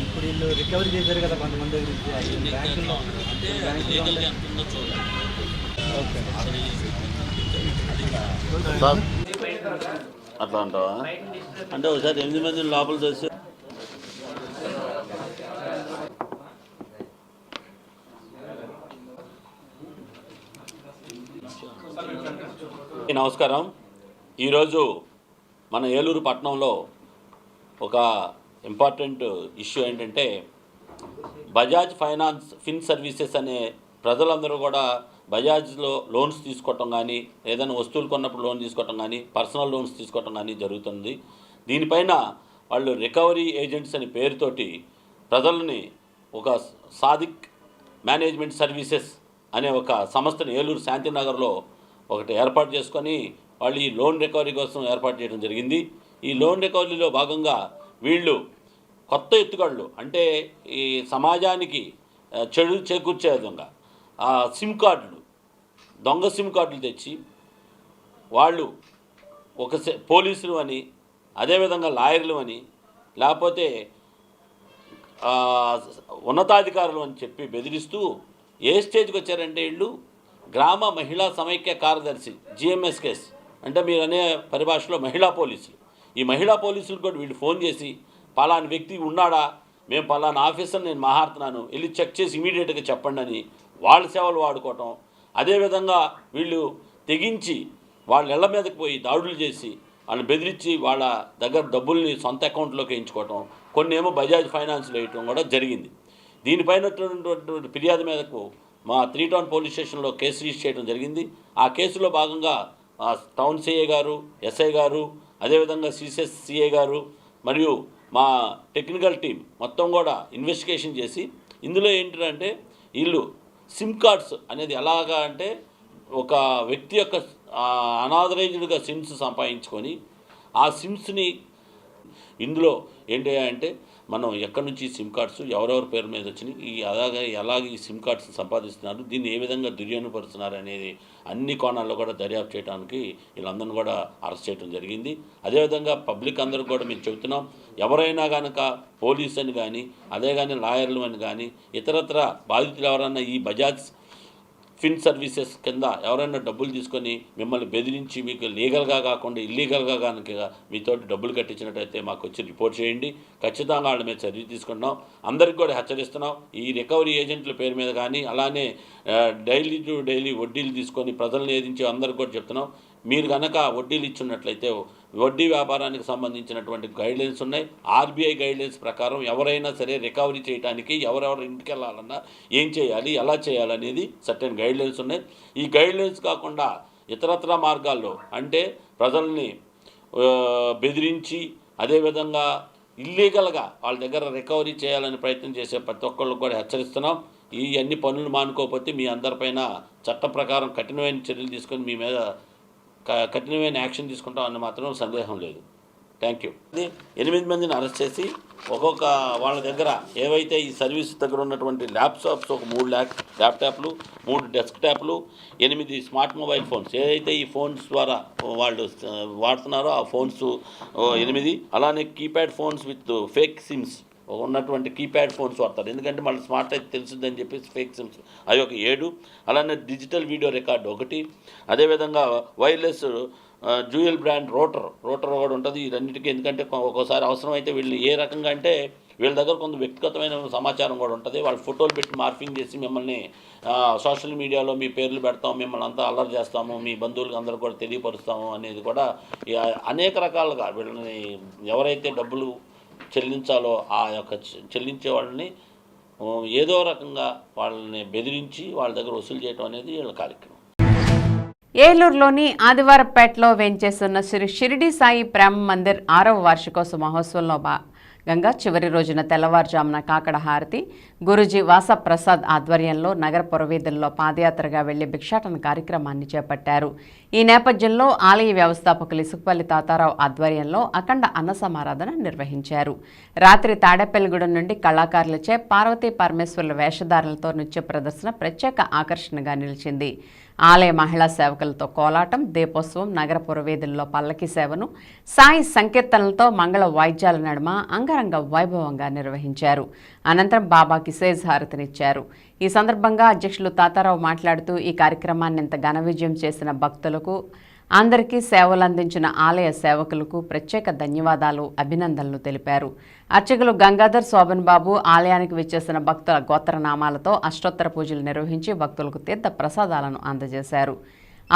ఇప్పుడు వీళ్ళు రికవరీ చేశారు కదా కొంతమంది బ్యాంకుల్లో అట్లా అంటావా? అంటే ఒకసారి 8 మంది లోపల చూసి నమస్కారం. ఈరోజు మన ఏలూరు పట్టణంలో ఒక ఇంపార్టెంట్ ఇష్యూ ఏంటంటే బజాజ్ ఫిన్ సర్వీసెస్ అనే ప్రజలందరూ కూడా బజాజ్లో లోన్స్ తీసుకోవటం కానీ, ఏదైనా వస్తువులు కొన్నప్పుడు లోన్ తీసుకోవటం కానీ, పర్సనల్ లోన్స్ తీసుకోవటం కానీ జరుగుతుంది. దీనిపైన వాళ్ళు రికవరీ ఏజెంట్స్ అనే పేరుతోటి ప్రజలని ఒక సాదిక్ మేనేజ్మెంట్ సర్వీసెస్ అనే ఒక సంస్థని ఏలూరు శాంతినగర్లో ఒకటి ఏర్పాటు చేసుకొని వాళ్ళు ఈ లోన్ రికవరీ కోసం ఏర్పాటు చేయడం జరిగింది. ఈ లోన్ రికవరీలో భాగంగా వీళ్ళు కొత్త ఎత్తుగడలు, అంటే ఈ సమాజానికి చెడు చేకూర్చే విధంగా సిమ్ కార్డులు, దొంగ సిమ్ కార్డులు తెచ్చి వాళ్ళు ఒక పోలీసులు అని, అదేవిధంగా లాయర్లు అని, లేకపోతే ఉన్నతాధికారులు అని చెప్పి బెదిరిస్తూ ఏ స్టేజ్కి వచ్చారంటే వీళ్ళు గ్రామ మహిళా సమైక్య కార్యదర్శి GMSKs అంటే మీరు అనే పరిభాషలో మహిళా పోలీసులు. ఈ మహిళా పోలీసులు కూడా వీళ్ళు ఫోన్ చేసి పలానా వ్యక్తి ఉన్నాడా, మేము పలానా ఆఫీసర్ నేను మాట్లాడుతున్నాను, వెళ్ళి చెక్ చేసి ఇమీడియట్గా చెప్పండి అని వాళ్ళ సేవలు వాడుకోవటం, అదేవిధంగా వీళ్ళు తెగించి వాళ్ళ ఇళ్ల మీదకి పోయి దాడులు చేసి వాళ్ళని బెదిరించి వాళ్ళ దగ్గర డబ్బుల్ని సొంత అకౌంట్లోకి వేయించుకోవటం, కొన్ని ఏమో బజాజ్ ఫైనాన్స్లో వేయటం కూడా జరిగింది. దీనిపైన ఫిర్యాదు మేరకు మా 3 టౌన్ పోలీస్ స్టేషన్లో కేసు రిజిస్టర్ చేయడం జరిగింది. ఆ కేసులో భాగంగా టౌన్ సిఐ గారు, ఎస్ఐ గారు, అదేవిధంగా సిసిఎస్ గారు మరియు మా టెక్నికల్ టీం మొత్తం కూడా ఇన్వెస్టిగేషన్ చేసి, ఇందులో ఏంటంటే వీళ్ళు సిమ్ కార్డ్స్ అనేది ఎలాగా అంటే ఒక వ్యక్తి యొక్క అనాథరైజ్డ్గా సిమ్స్ సంపాదించుకొని ఆ సిమ్స్ని ఇందులో ఏంటి అంటే మనం ఎక్కడి నుంచి సిమ్ కార్డ్స్ ఎవరెవరి పేరు మీద వచ్చినాయి, ఎలాగే ఈ సిమ్ కార్డ్స్ సంపాదిస్తున్నారు, దీన్ని ఏ విధంగా దుర్యోగపరుస్తున్నారు అనేది అన్ని కోణాల్లో కూడా దర్యాప్తు చేయడానికి వీళ్ళందరినీ కూడా అరెస్ట్ చేయడం జరిగింది. అదేవిధంగా పబ్లిక్ అందరికీ కూడా మేము చెబుతున్నాం, ఎవరైనా కనుక పోలీస్ అని కానీ అదే కానీ లాయర్లు అని కానీ ఇతరత్ర బాధితులు ఎవరైనా ఈ బజాజ్ ఫిన్ సర్వీసెస్ కింద ఎవరైనా డబ్బులు తీసుకొని మిమ్మల్ని బెదిరించి మీకు లీగల్గా కాకుండా ఇల్లీగల్గా కనుక మీతోటి డబ్బులు కట్టించినట్టయితే మాకు వచ్చి రిపోర్ట్ చేయండి. ఖచ్చితంగా వాళ్ళ మీద చర్య తీసుకుంటున్నాం. అందరికీ కూడా హెచ్చరిస్తున్నాం, ఈ రికవరీ ఏజెంట్ల పేరు మీద కానీ అలానే డైలీ టు డైలీ వడ్డీలు తీసుకొని ప్రజలను ఏదించి అందరికీ కూడా చెప్తున్నాం, మీరు కనుక వడ్డీలు ఇచ్చున్నట్లయితే వడ్డీ వ్యాపారానికి సంబంధించినటువంటి గైడ్లైన్స్ ఉన్నాయి. ఆర్బీఐ గైడ్లైన్స్ ప్రకారం ఎవరైనా సరే రికవరీ చేయడానికి ఎవరెవరు ఇంటికి వెళ్ళాలన్నా ఏం చేయాలి, ఎలా చేయాలనేది సర్టెన్ గైడ్లైన్స్ ఉన్నాయి. ఈ గైడ్లైన్స్ కాకుండా ఇతరత్ర మార్గాల్లో అంటే ప్రజల్ని బెదిరించి అదేవిధంగా ఇల్లీగల్గా వాళ్ళ దగ్గర రికవరీ చేయాలని ప్రయత్నం చేసే ప్రతి ఒక్కళ్ళు కూడా హెచ్చరిస్తున్నాం. ఈ అన్ని పనులు మానుకోకపోతే మీ అందరిపైన చట్ట ప్రకారం కఠినమైన చర్యలు తీసుకొని మీ మీద కఠినమైన యాక్షన్ తీసుకుంటామని మాత్రం సందేహం లేదు. Thank you. 8 మందిని అరెస్ట్ చేసి ఒక్కొక్క వాళ్ళ దగ్గర ఏవైతే ఈ సర్వీస్ దగ్గర ఉన్నటువంటి ల్యాప్టాప్స్ ఒక 3 ల్యాప్టాప్లు, 3 డెస్క్టాప్లు, 8 స్మార్ట్ మొబైల్ ఫోన్స్ ఏదైతే ఈ ఫోన్స్ ద్వారా వాళ్ళు వాడుతున్నారో ఆ ఫోన్స్ 8, అలానే keypad phones with fake SIMs ఉన్నటువంటి కీప్యాడ్ ఫోన్స్ వాడతారు, ఎందుకంటే మళ్ళీ స్మార్ట్ అయితే తెలిసిందని చెప్పేసి ఫేక్ సిమ్స్ అవి ఒక 7, అలానే డిజిటల్ వీడియో రికార్డు 1, అదేవిధంగా వైర్లెస్ డ్యూయల్ బ్రాండ్ రోటర్ కూడా ఉంటుంది. వీటన్నిటికీ ఎందుకంటే ఒక్కోసారి అవసరమైతే వీళ్ళు ఏ రకంగా అంటే వీళ్ళ దగ్గర కొంత వ్యక్తిగతమైన సమాచారం కూడా ఉంటుంది. వాళ్ళు ఫోటోలు పెట్టి మార్ఫింగ్ చేసి మిమ్మల్ని సోషల్ మీడియాలో మీ పేర్లు పెడతాం, మిమ్మల్ని అంతా అల్లరి చేస్తాము, మీ బంధువులకు అందరూ కూడా తెలియపరుస్తాము అనేది కూడా అనేక రకాలుగా వీళ్ళని ఎవరైతే డబ్బులు చెల్లించాలో ఆ యొక్క చెల్లించే వాళ్ళని ఏదో రకంగా వాళ్ళని బెదిరించి వాళ్ళ దగ్గర వసూలు చేయడం అనేది వీళ్ళ కార్యక్రమం. ఏలూరులోని ఆదివారపేటలో వేంచేస్తున్న శ్రీ షిరిడి సాయి ప్రేమ మందిర్ 6వ వార్షికోత్సవ మహోత్సవంలో భాగంగా చివరి రోజున తెల్లవారుజామున కాకడ హారతి గురూజీ వాసప్రసాద్ ఆధ్వర్యంలో నగర పురవీధుల్లో పాదయాత్రగా వెళ్లి భిక్షాటన కార్యక్రమాన్ని చేపట్టారు. ఈ నేపథ్యంలో ఆలయ వ్యవస్థాపకులు ఇసుకపల్లి తాతారావు ఆధ్వర్యంలో అఖండ అన్న సమారాధన నిర్వహించారు. రాత్రి తాడేపల్లిగూడెం నుండి కళాకారులచే పార్వతీ పరమేశ్వరుల వేషధారణలతో నృత్య ప్రదర్శన ప్రత్యేక ఆకర్షణగా నిలిచింది. ఆలయ మహిళా సేవకులతో కోలాటం, దీపోత్సవం, నగర పురవీధుల్లో పల్లకి సేవను సాయి సంకీర్తనలతో మంగళ వాయిద్యాల నడుమ అంగరంగ వైభవంగా నిర్వహించారు. అనంతరం బాబాకి సేజ్ హారతినిచ్చారు. ఈ సందర్భంగా అధ్యక్షులు తాతారావు మాట్లాడుతూ ఈ కార్యక్రమాన్ని ఇంత ఘన విజయం చేసిన భక్తులకు, అందరికీ సేవలు అందించిన ఆలయ సేవకులకు ప్రత్యేక ధన్యవాదాలు, అభినందనలు తెలిపారు. అర్చకులు గంగాధర్ శోభన్ బాబు ఆలయానికి విచ్చేసిన భక్తుల గోత్రనామాలతో అష్టోత్తర పూజలు నిర్వహించి భక్తులకు తీర్థ ప్రసాదాలను అందజేశారు.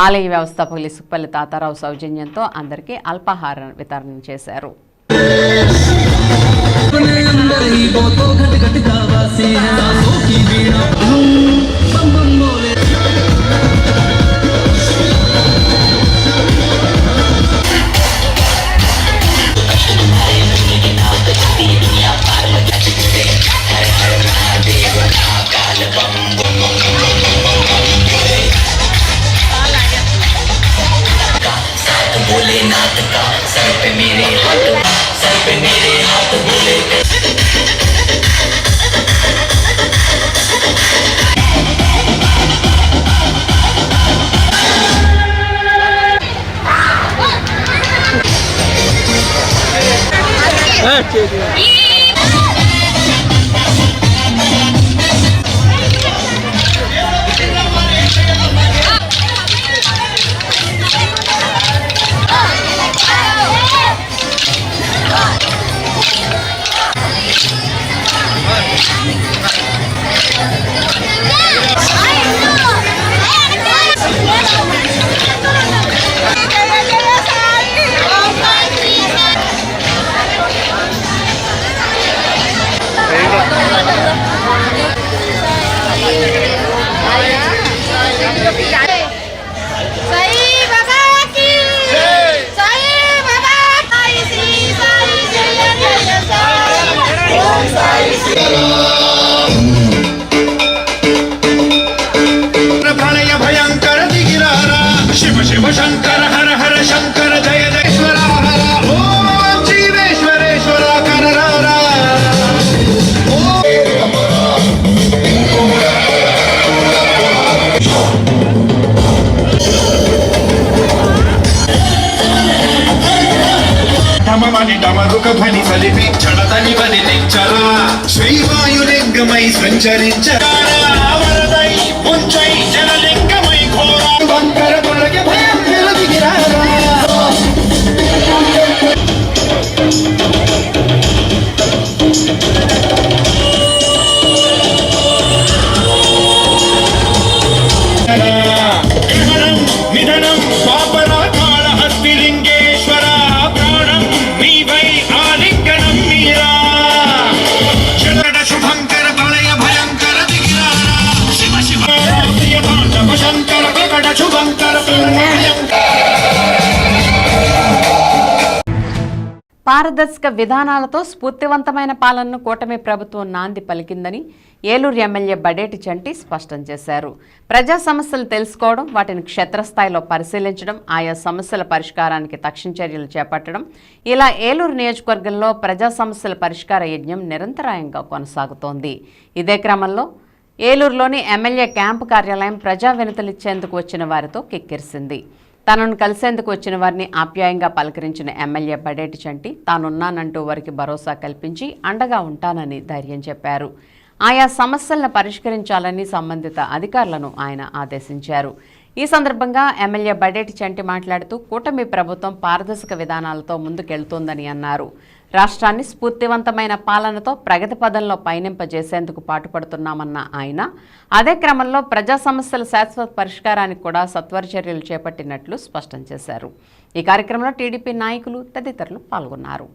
ఆలయ వ్యవస్థాపకులు ఇసుకపల్లి తాతారావు సౌజన్యంతో అందరికీ అల్పాహార వితరణ చేశారు. भोलेनाथ का सर पे मेरे हाथ बोले ఢమమని డమరుక ధ్వని సలిపి చడతని బలి నిచ్చరా శ్రీవాయులింగమై సంచరించరా వరదై ముంచై జనలింగమై ఘోర వంకర తొలగి భయం నిలదిగిరారా నిధనం పాపన కాళహస్తిలింగేశ్వర ప్రాణం నీవై ఆలింగనం మీరా చరణ శుభంకర ప్రళయ భయంకర దిగిరారా శివ శివ ప్రియ తాండవ శంకర ప్రకట శుభంకర పారదర్శక విధానాలతో స్ఫూర్తివంతమైన పాలనను కూటమి ప్రభుత్వం నాంది పలికిందని ఏలూరు ఎమ్మెల్యే బడేటి చంటి స్పష్టం చేశారు. ప్రజా సమస్యలు తెలుసుకోవడం, వాటిని క్షేత్రస్థాయిలో పరిశీలించడం, ఆయా సమస్యల పరిష్కారానికి తక్షణ చర్యలు చేపట్టడం, ఇలా ఏలూరు నియోజకవర్గంలో ప్రజా సమస్యల పరిష్కార యజ్ఞం నిరంతరాయంగా కొనసాగుతోంది. ఇదే క్రమంలో ఏలూరులోని ఎమ్మెల్యే క్యాంపు కార్యాలయం ప్రజా వినతులిచ్చేందుకు వచ్చిన వారితో కిక్కిరిసింది. తనను కలిసేందుకు వచ్చిన వారిని ఆప్యాయంగా పలకరించిన ఎమ్మెల్యే బడేటి చంటి తానున్నానంటూ వారికి భరోసా కల్పించి అండగా ఉంటానని ధైర్యం చెప్పారు. ఆయా సమస్యలను పరిష్కరించాలని సంబంధిత అధికారులను ఆయన ఆదేశించారు. ఈ సందర్భంగా ఎమ్మెల్యే బడేటి చంటి మాట్లాడుతూ కూటమి ప్రభుత్వం పారదర్శక విధానాలతో ముందుకెళ్తోందని అన్నారు. రాష్ట్రాన్ని స్ఫూర్తివంతమైన పాలనతో ప్రగతి పదంలో పయనింపజేసేందుకు పాటుపడుతున్నామన్న ఆయన అదే క్రమంలో ప్రజా సమస్యల శాశ్వత పరిష్కారానికి కూడా సత్వర చర్యలు చేపట్టినట్లు స్పష్టం చేశారు. ఈ కార్యక్రమంలో టీడీపీ నాయకులు తదితరులు పాల్గొన్నారు.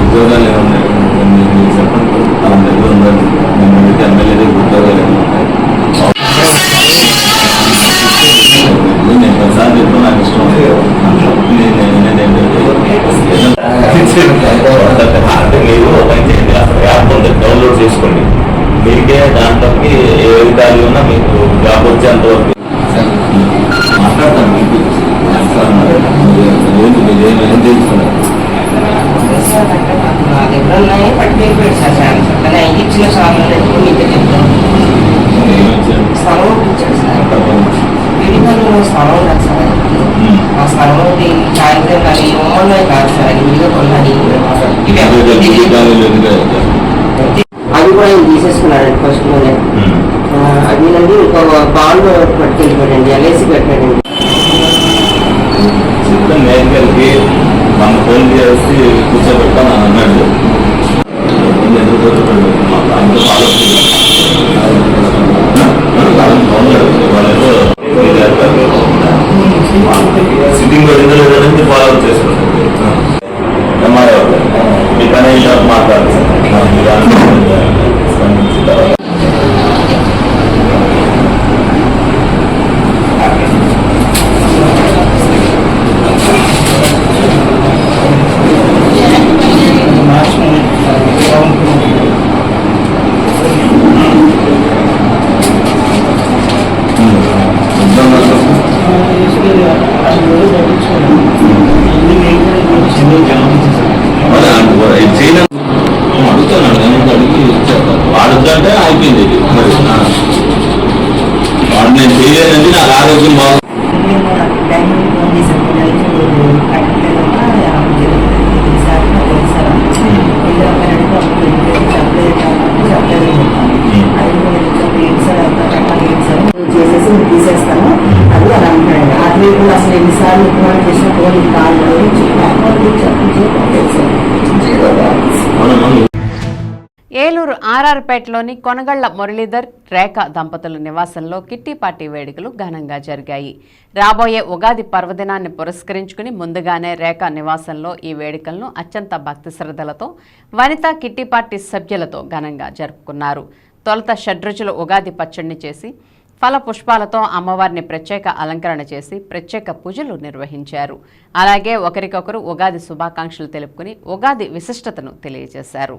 ఉద్యోగాలు ఏమన్నాయి చెప్పండి, మన దగ్గర ఉండాలి. మేము ఎమ్మెల్యే ఉద్యోగాలు నేను ప్రసాద్ చెప్పడం నాకు ఇష్టం. అంటే మీరు ఓపెన్ చేయండి, యాప్ ఉంది, డౌన్లోడ్ చేసుకోండి. మీకే దాంట్లోకి ఏ విధాలు ఉన్నా మీకు జాబ్ వచ్చేంత వరకు మాట్లాడతాను. మీకు ఏం తెలుసుకున్నారు? నా దగ్గర ఉన్నాయి పట్టుకెళ్ళిపోయాడు సార్. చాలా ఇచ్చిన సార్లు మీతో చెప్తాను. స్థలం ఇచ్చాడు సార్. విడిగా స్థలం ఉండదు సార్. ఆ స్థలం సాయంత్రం కానీ ఓన్లో కాదు సార్, అది విడిగా కొన్నాను. అది కూడా ఆయన తీసేసుకున్నాడండి ఫస్ట్ లోనే. అది నుండి ఇంకో బాండ్ పట్టుకెళ్ళిపోయాడండి, ఎల్ఐసి పెట్టాడండి. మేకల్కి మన ఫోన్ చేసి కూర్చోబెట్టాను అన్నాడు. సిట్టింగ్ పడిందో లేదంటే ఫాలో అప్ చేసుకుంటుంది. ఎంఆర్ఓ మీ పని మాట్లాడుతుంది. అడుగుతున్నాడు అడిగి వాడుతుంటే అయిపోయింది. వాడు నేను చేయలేదండి, నాకు ఆరోగ్యం బాగుంది. చేసేసి మీరు తీసేస్తాను అది అలా అంటాడు. అది అసలు ఎన్నిసార్లు ఎక్కువ చేసిన ఫోన్ కాళ్ళు ఏలూరు ఆర్ఆర్పేటలోని కొనగళ్ల మురళీధర్ రేఖ దంపతుల నివాసంలో కిట్టి పార్టీ వేడుకలు ఘనంగా జరిగాయి. రాబోయే ఉగాది పర్వదినాన్ని పురస్కరించుకుని ముందుగానే రేఖ నివాసంలో ఈ వేడుకలను అత్యంత భక్తి శ్రద్ధలతో వనితా కిట్టి పార్టీ సభ్యులతో ఘనంగా జరుపుకున్నారు. తొలుత షడ్రుచుల ఉగాది పచ్చడిని చేసి ఫల పుష్పాలతో అమ్మవారిని ప్రత్యేక అలంకరణ చేసి ప్రత్యేక పూజలు నిర్వహించారు. అలాగే ఒకరికొకరు ఉగాది శుభాకాంక్షలు తెలుపుకుని ఉగాది విశిష్టతను తెలియజేశారు.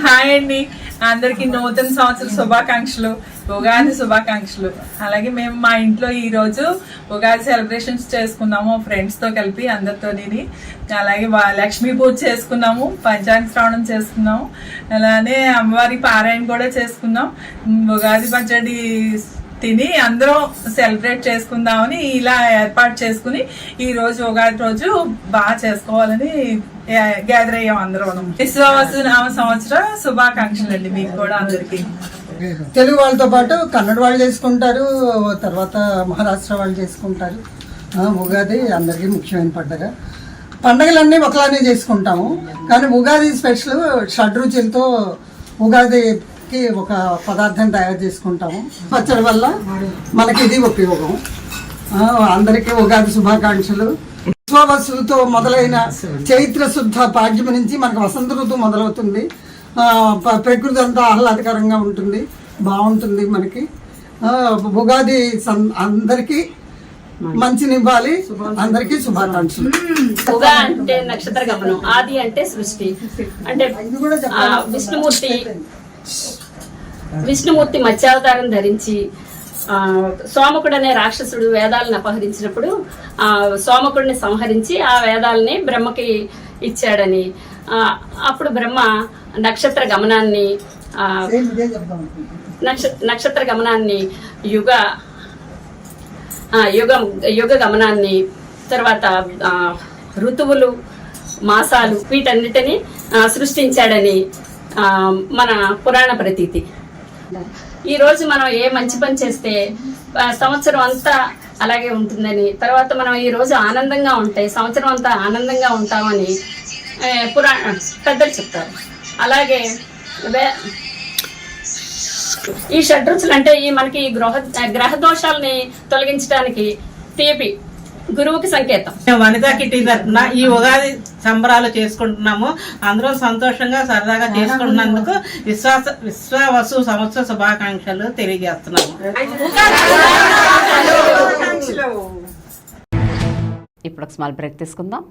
హాయ్ అండి, అందరికి నూతన సంవత్సర శుభాకాంక్షలు, ఉగాది శుభాకాంక్షలు. అలాగే మేము మా ఇంట్లో ఈ రోజు ఉగాది సెలబ్రేషన్స్ చేసుకున్నాము ఫ్రెండ్స్ తో కలిపి అందరితోని. అలాగే లక్ష్మీ పూజ చేసుకున్నాము, పంచాంగ శ్రవణం చేసుకున్నాము, అలానే అమ్మవారి పారాయణ కూడా చేసుకున్నాం. ఉగాది పచ్చడి తిని అందరం సెలబ్రేట్ చేసుకుందామని ఇలా ఏర్పాటు చేసుకుని ఈ రోజు ఉగాది రోజు బాగా చేసుకోవాలని గ్యాదర్ అయ్యాం అందరం. విశ్వావసు నామ సంవత్సర శుభాకాంక్షలు అండి మీకు కూడా అందరికి. తెలుగు వాళ్ళతో పాటు కన్నడ వాళ్ళు చేసుకుంటారు, తర్వాత మహారాష్ట్ర వాళ్ళు చేసుకుంటారు. ఉగాది అందరికీ ముఖ్యమైన పండుగ. పండుగలన్నీ ఒకలానే చేసుకుంటాము, కానీ ఉగాది స్పెషల్ షడ్రుచులతో ఉగాదికి ఒక పదార్థం తయారు చేసుకుంటాము. పచ్చడి వల్ల మనకి ఇది ఉపయోగం. అందరికీ ఉగాది శుభాకాంక్షలు. విశ్వవసుతో మొదలైన చైత్ర శుద్ధ పాడ్యమి నుంచి మనకు వసంత ఋతువు మొదలవుతుంది. ప్రకృతి అంతా ఆహ్లాదకరంగా ఉంటుంది, బాగుంటుంది మనకి. ఉగాది అందరికీ మంచినివ్వాలి, అందరికీ శుభాకాంక్షలు. ఉగా అంటే నక్షత్ర గమనం, ఆది అంటే సృష్టి. అంటే విష్ణుమూర్తి మత్స్యావతారం ధరించి సోమకుడు అనే రాక్షసుడు వేదాలను అపహరించినప్పుడు సోమకుడిని సంహరించి ఆ వేదాలని బ్రహ్మకి ఇచ్చాడని, అప్పుడు బ్రహ్మ నక్షత్ర గమనాన్ని యుగ గమనాన్ని, తర్వాత ఋతువులు, మాసాలు, వీటన్నిటిని సృష్టించాడని మన పురాణ ప్రతీతి. ఈ రోజు మనం ఏ మంచి పని చేస్తే సంవత్సరం అంతా అలాగే ఉంటుందని, తర్వాత మనం ఈ రోజు ఆనందంగా ఉంటే సంవత్సరం అంతా ఆనందంగా ఉంటామని పెద్దలు చెప్తారు. అలాగే ఈ షడ్రుచులు అంటే మనకి గ్రహ దోషాలని తొలగించడానికి తీపి గురువుకి సంకేతం. వనితా కిటీ తరఫున ఈ ఉగాది సంబరాలు చేసుకుంటున్నాము. అందరం సంతోషంగా సరదాగా చేసుకుంటున్నందుకు విశ్వవసు సంవత్సర శుభాకాంక్షలు తెలియజేస్తున్నాము. ఇప్పుడు ఒక స్మాల్ బ్రేక్ తీసుకుందాం.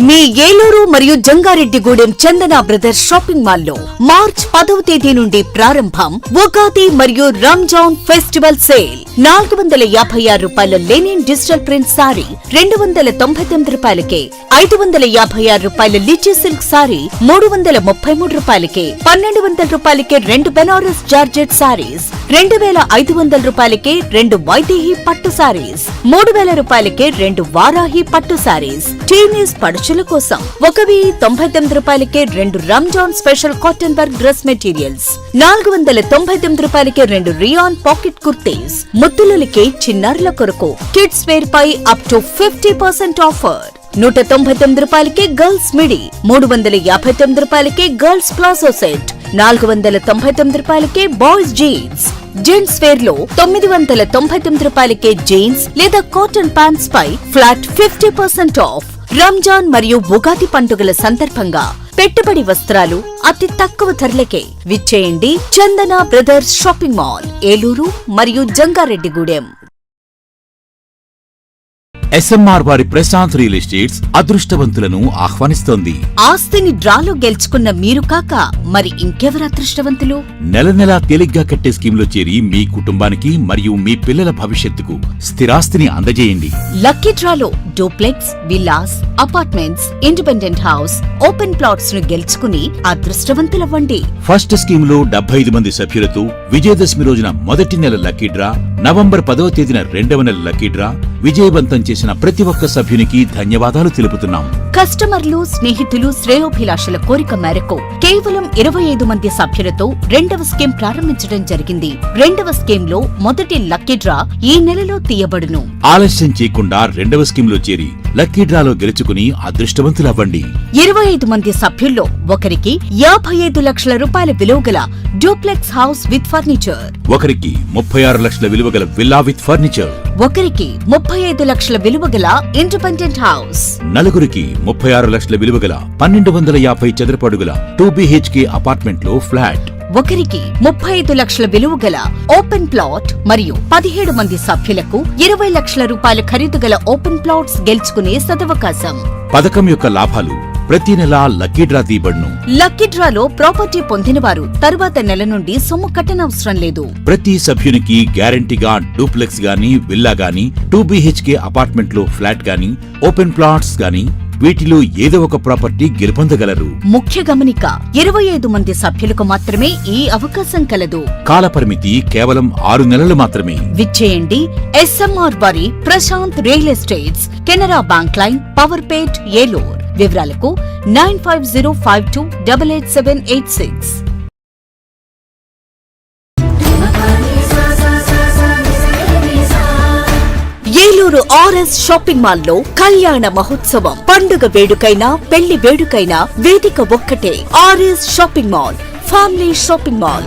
మీ ఏలూరు మరియు జంగారెడ్డిగూడెం చందన బ్రదర్స్ షాపింగ్ మాల్లో మార్చ్ 10వ తేదీ నుండి ప్రారంభం ఉగాది మరియు రంజాన్ ఫెస్టివల్ సేల్. 456 రూపాయల లెనిన్ డిజిటల్ ప్రింట్ సారీ 299 రూపాయలకే, 556 రూపాయల లిచీ సిల్క్ సారీ 333 రూపాయలకే, 1200 రూపాయలకే 2 బెనారస్ జార్జెట్ సారీస్, 2500 రూపాయలకే 2 వైదేహి పట్టు సారీస్, 3000 రూపాయలకే 2 వారాహి పట్టు సారీస్. టీనేజ్ పడుచుల కోసం 1099 రూపాయలకే 2 Ramzan special cotton work dress materials, 499 రూపాయలకే 2 రియాన్ పాకెట్ కుర్తీస్. ముద్దులకి చిన్నారుల కొరకు కిడ్స్ వేర్ పై అప్ టు 50% ఆఫర్. 199 రూపాయలకే గర్ల్స్ మిడి, 359 రూపాయలకే గర్ల్స్ ప్లాజో సెట్, 499 రూపాయలకే బాయ్స్ జీన్స్. జెంట్స్ వేర్ లో 999 రూపాయలకే జీన్స్ లేదా కాటన్ ప్యాంట్స్ పై ఫ్లాట్ 50% ఆఫ్. రంజాన్ మరియు ఉగాది పండుగల సందర్భంగా పెట్టుబడి వస్త్రాలు అతి తక్కువ ధరలకే విచ్చేయండి Chandana brothers shopping mall, Eluru మరియు జంగారెడ్డిగూడెం. ఎస్ఎంఆర్ వారి ప్రశాంత్ రియల్ ఎస్టేట్స్ అదృష్టవంతులను ఆహ్వానిస్తోంది. ఆస్తిని డ్రాలో గెలుచుకున్న మీరు కాక మరి ఇంకెవరు అదృష్టవంతులు? నెల నెలా తేలిగ్గా కట్టే స్కీమ్లో చేరి మీ కుటుంబానికి మరియు మీ పిల్లల భవిష్యత్తుకు స్థిరాస్తిని అందజేయండి. లక్కీ డ్రాలో duplex, villas, apartments, independent house, open plots ను గెలుచుకుని అదృష్టవంతులవ్వండి. ఫస్ట్ స్కీమ్ లో 75 మంది సభ్యులతో విజయదశమి రోజున మొదటి నెల లక్కీ డ్రా, నవంబర్ 10వ తేదీన రెండవ నెల లక్కీ డ్రా విజయవంతం చేసిన ప్రతి ఒక్క సభ్యునికి ధన్యవాదాలు తెలుపుతున్నాం. కస్టమర్లు, స్నేహితులు, శ్రేయోభిలాషుల కోరిక మేరకు కేవలం 25 మంది సభ్యులతో రెండవ స్కీమ్ ప్రారంభించడం జరిగింది. రెండవ స్కీమ్ లో మొదటి లక్కీ డ్రా ఈ నెలలో తీయబడును. ఆలస్యం చేయకుండా రెండవ స్కీమ్ లో చేరి లక్కీ డ్రాలో గెలుచుకుని అదృష్టవంతులవ్వండి. 25 మంది సభ్యుల్లో ఒకరికి 55 లక్షల రూపాయల విలువగల డూప్లెక్స్ హౌస్ విత్ ఫర్నిచర్, ఒకరికి 36 లక్షల విలువగల విల్లా విత్ ఫర్నిచర్, ఒకరికి 35 లక్షల విలువగల ఇండిపెండెంట్ హౌస్, నలుగురికి 36 లక్షల విలువగల 1250 చదరపు అడుగుల 2BHK అపార్ట్మెంట్ లో ఫ్లాట్, ఒకరికి 35 లక్షల విలువగల ఓపెన్ ప్లాట్ మరియు 17 మంది సభ్యులకు 20 లక్షల రూపాయల ఖరీదు గల ఓపెన్ ప్లాట్స్ గెలుచుకునే సదవకాశం. పథకం యొక్క లాభాలు ప్రతి నెలా లక్కీ డ్రా తీయబడును. లక్కీ డ్రాలో ప్రాపర్టీ పొందినవారు తరువాత నెల నుండి సొమ్ము కట్టనవసరం లేదు. ప్రతి సభ్యునికి గ్యారంటీగా డూప్లెక్స్ గాని, విల్లా గాని, 2BHK అపార్ట్మెంట్ లో ఫ్లాట్ గాని, ఓపెన్ ప్లాట్స్ గాని వీటిలో ఏదో ఒక ప్రాపర్టీ గెలుపొందగలరు. ముఖ్య గమనిక, 25 మంది సభ్యులకు మాత్రమే ఈ అవకాశం కలదు. కాలపరిమితి కేవలం 6 నెలలు మాత్రమే. విచ్చేయండి ఎస్ఎంఆర్ వారి Prashanth real estates, Canara bank line, Powerpet, Eluru. వివరాలకు 9505288786. ఏలూరు ఆర్ఎస్ షాపింగ్ మాల్ లో కళ్యాణ మహోత్సవం. పండుగ వేడుకైనా, పెళ్లి వేడుకైనా వేదిక ఒక్కటే. RS shopping mall, family shopping mall.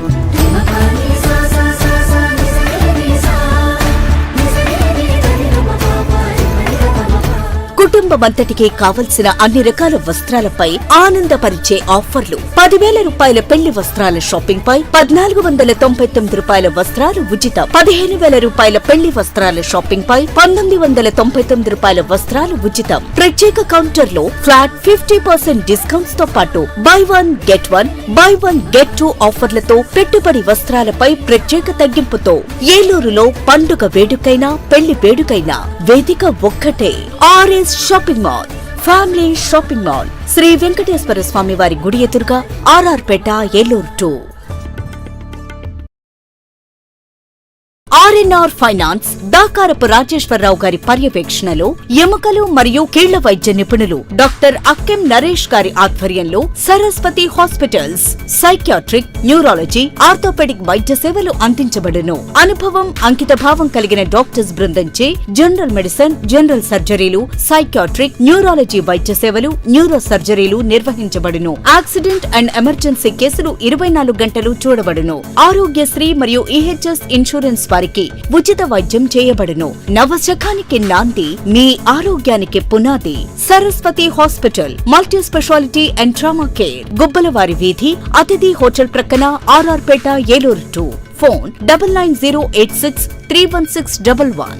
కుటుంబమంతటికి కావలసిన అన్ని రకాల వస్త్రాలపై ఆనందపరిచే ఆఫర్లు. 10,000 రూపాయల పెళ్లి వస్త్రాల షాపింగ్ పై 1,499 రూపాయల వస్త్రాలు ఉచితం. 15,000 రూపాయల పెళ్లి వస్త్రాల షాపింగ్ పై 1,999 రూపాయల వస్త్రాలు ఉచితం. ప్రత్యేక కౌంటర్ లో ఫ్లాట్ 50% డిస్కౌంట్స్ తో పాటు బై 1 గెట్ 2 ఆఫర్లతో పెట్టుబడి వస్త్రాలపై ప్రత్యేక తగ్గింపుతో. ఏలూరులో పండుగ వేడుకైనా, పెళ్లి వేడుకైనా వేదిక ఒక్కటే. RS shopping mall, family shopping mall. Shri Venkateswara Swamy వారి గుడి ఎదురుగా, RR Peta, Eluru 2. RNR finance Dakarapu Rajeswararao గారి పర్యవేక్షణలో ఎముకలు మరియు కీళ్ల వైద్య నిపుణులు డాక్టర్ అక్కెం నరేష్ గారి ఆధ్వర్యంలో Saraswathi hospitals psychiatric, neurology, orthopedic వైద్య సేవలు అందించబడును. అనుభవం, అంకిత భావం కలిగిన డాక్టర్స్ బృందంచే జనరల్ మెడిసిన్, జనరల్ సర్జరీలు, సైకియాట్రిక్, న్యూరాలజీ వైద్య సేవలు, న్యూరో సర్జరీలు నిర్వహించబడును. యాక్సిడెంట్ అండ్ ఎమర్జెన్సీ కేసులు 24 గంటలు చూడబడును. ఆరోగ్యశ్రీ మరియు ఈహెచ్ఎస్ ఇన్సూరెన్స్ వారికి ఉచిత వైద్యం చేయబడును. నవశకానికి నాంది, మీ ఆరోగ్యానికి పునాది. Saraswati hospital, multi speciality and trauma care, Gubbalavari వీధి, అతిథి హోటల్ ప్రక్కన, RR Peta, Eluru 2. Phone 9908631611.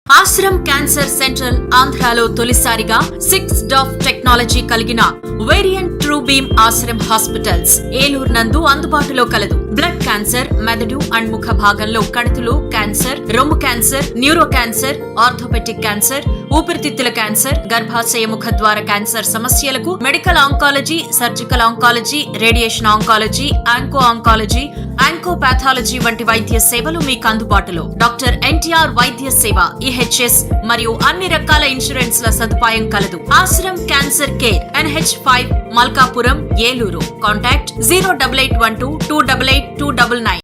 Ashram cancer centre ఆంధ్రాలో తొలిసారిగా 6 డాఫ్ టెక్నాలజీ కలిగిన variant true beam Ashram hospitals Eluru నందు అందుబాటులో కలదు. బ్లడ్ క్యాన్సర్, మెదడు అండ్ ముఖ భాగంలో కణుతులు క్యాన్సర్, రొమ్ము cancer, neuro cancer, orthopaedic cancer, ఊపిరితిత్తుల క్యాన్సర్, గర్భాశయ ముఖ ద్వార క్యాన్సర్ సమస్యలకు medical oncology, surgical oncology, radiation oncology, onco oncology, oncopathology వంటి వైద్య సేవలు మీకు అందుబాటులో. డాక్టర్ ఎన్టీఆర్ వైద్య సేవ, ఈహెచ్ఎస్ మరియు అన్ని రకాల ఇన్సూరెన్స్ల సదుపాయం కలదు. Ashram cancer care, NH5, Malkapuram, Eluru. Contact 08812288299.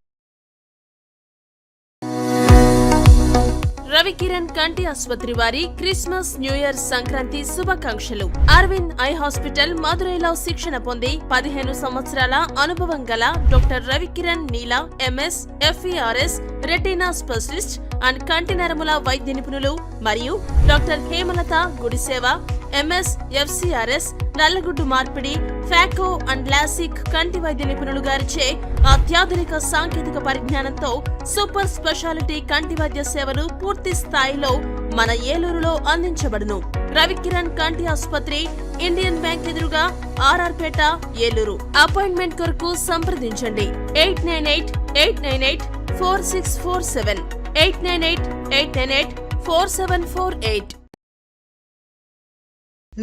Ravikiran కంటి ఆసుపత్రి వారి క్రిస్మస్, న్యూ ఇయర్, సంక్రాంతి శుభాకాంక్షలు. అరవింద్ ఐ హాస్పిటల్ మదురైలో శిక్షణ పొంది 15 సంవత్సరాల అనుభవం గల doctor Ravikiran Neela, MS, FERS, retina specialist and కంటి నరముల వైద్య నిపుణులు మరియు doctor Hemalatha Gudiseva, MS, FCRS, నల్లగుడ్డు మార్పిడి, ఫ్యాకో అండ్ లాసిక్ కంటి వైద్య నిపుణులు గారిచే అత్యాధునిక సాంకేతిక పరిజ్ఞానంతో సూపర్ స్పెషాలిటీ కంటి వైద్య సేవలు పూర్తి స్థాయిలో మన ఏలూరులో అందించబడును. రవికిరణ్ కంటి ఆసుపత్రి, ఇండియన్ బ్యాంక్ ఎదురుగా, RR పేట, ఏలూరు. అపాయింట్మెంట్ కొరకు సంప్రదించండి 898-898-4647, 898-898-4748.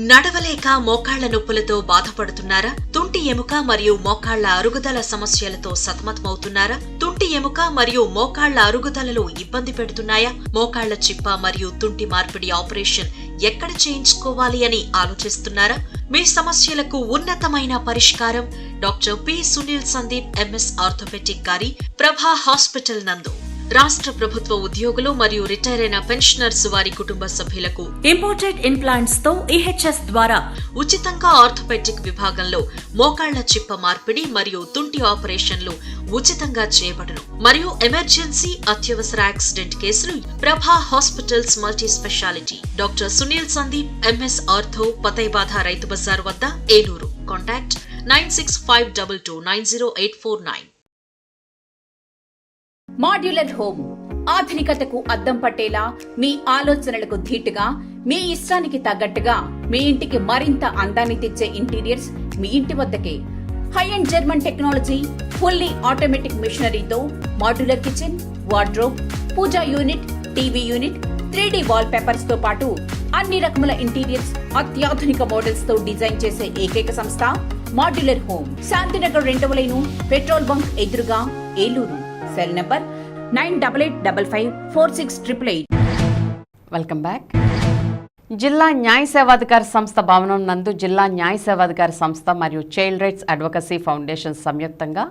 నడవలేక మోకాళ్ల నొప్పులతో బాధపడుతున్నారా? తుంటి ఎముక మరియు మోకాళ్ల అరుగుదల సమస్యలతో సతమతమవుతున్నారా? తుంటి ఎముక మరియు మోకాళ్ల అరుగుదలలో ఇబ్బంది పెడుతున్నాయా? మోకాళ్ల చిప్ప మరియు తుంటి మార్పిడి ఆపరేషన్ ఎక్కడ చేయించుకోవాలి అని ఆలోచిస్తున్నారా? మీ సమస్యలకు ఉన్నతమైన పరిష్కారం doctor P. Sunil Sandeep MS orthopedic గారి ప్రభా హాస్పిటల్ నందు. రాష్ట్ర ప్రభుత్వ ఉద్యోగులు మరియు రిటైర్ అయిన పెన్షనర్స్ వారి కుటుంబ సభ్యులకు ఇంపోర్టెడ్ ఇంప్లాంట్స్ తో EHS ద్వారా ఉచితంగా ఆర్థోపెడిక్ విభాగంలో మోకాళ్ల చిప్ప మార్పిడి మరియు తుంటి ఆపరేషన్లు ఉచితంగా చేయబడును. మరియు ఎమర్జెన్సీ అత్యవసర యాక్సిడెంట్ కేసులు Prabha hospitals multi speciality. Doctor Sunil Sandeep MS ortho, పతైబాధ రైతు బజార్ వద్ద, ఏలూరు. కాంటాక్ట్ 9652290849. మాడ్యులర్ హోమ్ ఆధునికతకు అద్దం పట్టేలా, మీ ఆలోచనలకు ధీటుగా, మీ ఇష్టానికి తగ్గట్టుగా మీ ఇంటికి మరింత అందాన్ని తెచ్చే ఇంటీరియర్స్ మీ ఇంటి వద్దకే. High end German technology, fully automatic మిషనరీతో modular kitchen, wardrobe, puja unit, TV unit, 3D wallpapers తో పాటు అన్ని రకముల ఇంటీరియర్స్ అత్యాధునిక మోడల్స్ తో డిజైన్ చేసే ఏకైక సంస్థ మాడ్యులర్ హోమ్. శాంతినగర్ 2వ లైను, పెట్రోల్ బంక్ ఎదురుగా, Eluru. Cell number 9855546888. Welcome back. జిల్లా న్యాయ సేవాధికారి సంస్థ భవనం నందు జిల్లా న్యాయ సేవాధికారి సంస్థ మరియు చైల్డ్ రైట్స్ అడ్వకసీ ఫౌండేషన్ సంయుక్తంగా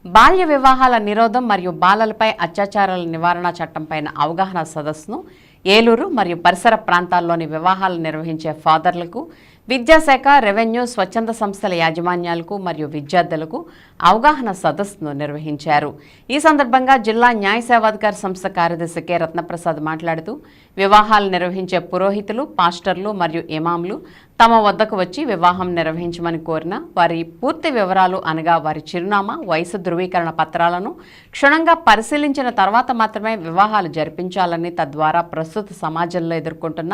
బాల్య వివాహాల నిరోధం మరియు బాలలపై అత్యాచారాల నివారణ చట్టంపైన అవగాహన సదస్సును ఏలూరు మరియు పరిసర ప్రాంతాల్లోని వివాహాలు నిర్వహించే ఫాదర్లకు, విద్యాశాఖ, రెవెన్యూ, స్వచ్ఛంద సంస్థల యాజమాన్యాలకు మరియు విద్యార్థులకు అవగాహన సదస్సును నిర్వహించారు. ఈ సందర్భంగా జిల్లా న్యాయ సేవాధికారి సంస్థ కార్యదర్శి కె. రత్నప్రసాద్ మాట్లాడుతూ, వివాహాలు నిర్వహించే పురోహితులు, పాస్టర్లు మరియు ఇమాంలు తమ వద్దకు వచ్చి వివాహం నిర్వహించమని కోరిన వారి పూర్తి వివరాలు అనగా వారి చిరునామా, వయసు ధృవీకరణ పత్రాలను క్షుణ్ణంగా పరిశీలించిన తర్వాత మాత్రమే వివాహాలు జరిపించాలని, తద్వారా ప్రస్తుత సమాజంలో ఎదుర్కొంటున్న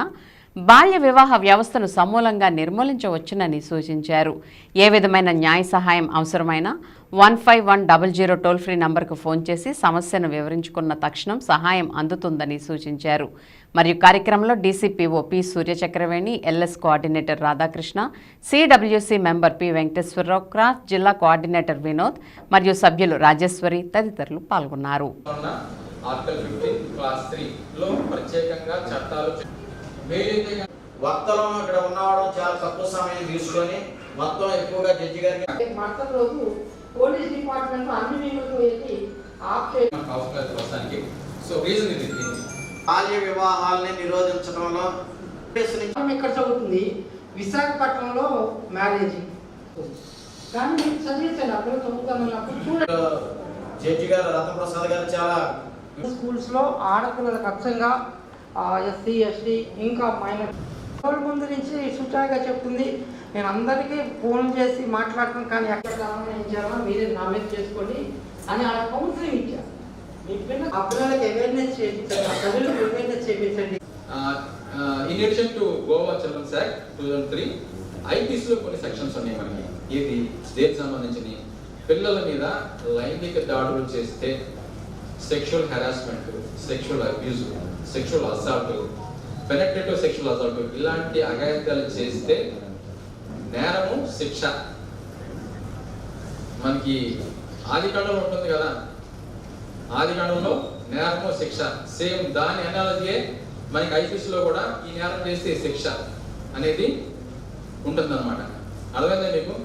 బాల్య వివాహ వ్యవస్థను సమూలంగా నిర్మూలించవచ్చునని సూచించారు. ఏ విధమైన న్యాయ సహాయం అవసరమైన 15100 టోల్ ఫ్రీ నంబర్కు ఫోన్ చేసి సమస్యను వివరించుకున్న తక్షణం సహాయం అందుతుందని సూచించారు. మరియు కార్యక్రమంలో DCPO P. Suryachakraveni, LS coordinator Radhakrishna, CWC member P. Venkateswararao, craft జిల్లా కోఆర్డినేటర్ వినోద్ మరియు సభ్యులు రాజేశ్వరి తదితరులు పాల్గొన్నారు. వక్తలం ఇక్కడ ఉన్నవాడు చాలా తక్కువ సమయం తీసుకొని మొత్తం ఎక్కువగా జడ్జి గారికి మరుసటి రోజు పోలీస్ డిపార్ట్మెంట్ అన్ని మీటింగ్లకు వెళ్ళి ఆఫ్ చేయడానికి సో రీజన్ ఇది. బాల్య వివాహాలని నిరోధించడంలో ఇక్కడ చదువుతుంది విశాఖపట్నంలో మ్యారేజ్ కానీ చదివించండి అక్కడ చదువుతానప్పుడు జడ్జి గారు రత్నప్రసాద్ గారు చాలా స్కూల్స్ లో ఆడపిల్లలకు అచ్చంగా SC ST ఇంకా మైనర్ ముందు నుంచి సుచాయిగా చెప్తుంది. నేను అందరికీ ఫోన్ చేసి మాట్లాడతాను, కానీ ఎక్కడ గమనించారో మీరే నామినేట్ చేసుకోండి అని ఆ కౌన్సిలింగ్ ఇచ్చారు. మీ పిల్లలు ఆ పిల్లలకి అవేర్నెస్ చేయించండి, ఆ ప్రజలకు అవేర్నెస్ చేయించండి. In addition to Goa children's act 2003 IPC లో కొన్ని సెక్షన్స్ ఉన్నాయి మనకి. ఇది దేనికి సంబంధించిన పిల్లల మీద లైంగిక దాడులు చేస్తే sexual harassment, sexual abuse, sexual assault, penetrative sexual assault ఇలాంటి అఘాయిత్యాలు చేస్తే నేరము, శిక్ష. మనకి ఆదికాండంలో ఉంటుంది కదా, ఆదికాండంలో నేరము, శిక్ష సేమ్ దాని అనాలజీయే మనకి IPCలో కూడా ఈ నేరం చేస్తే శిక్ష అనేది ఉంటుందన్నమాట. అర్థమైందా మీకు?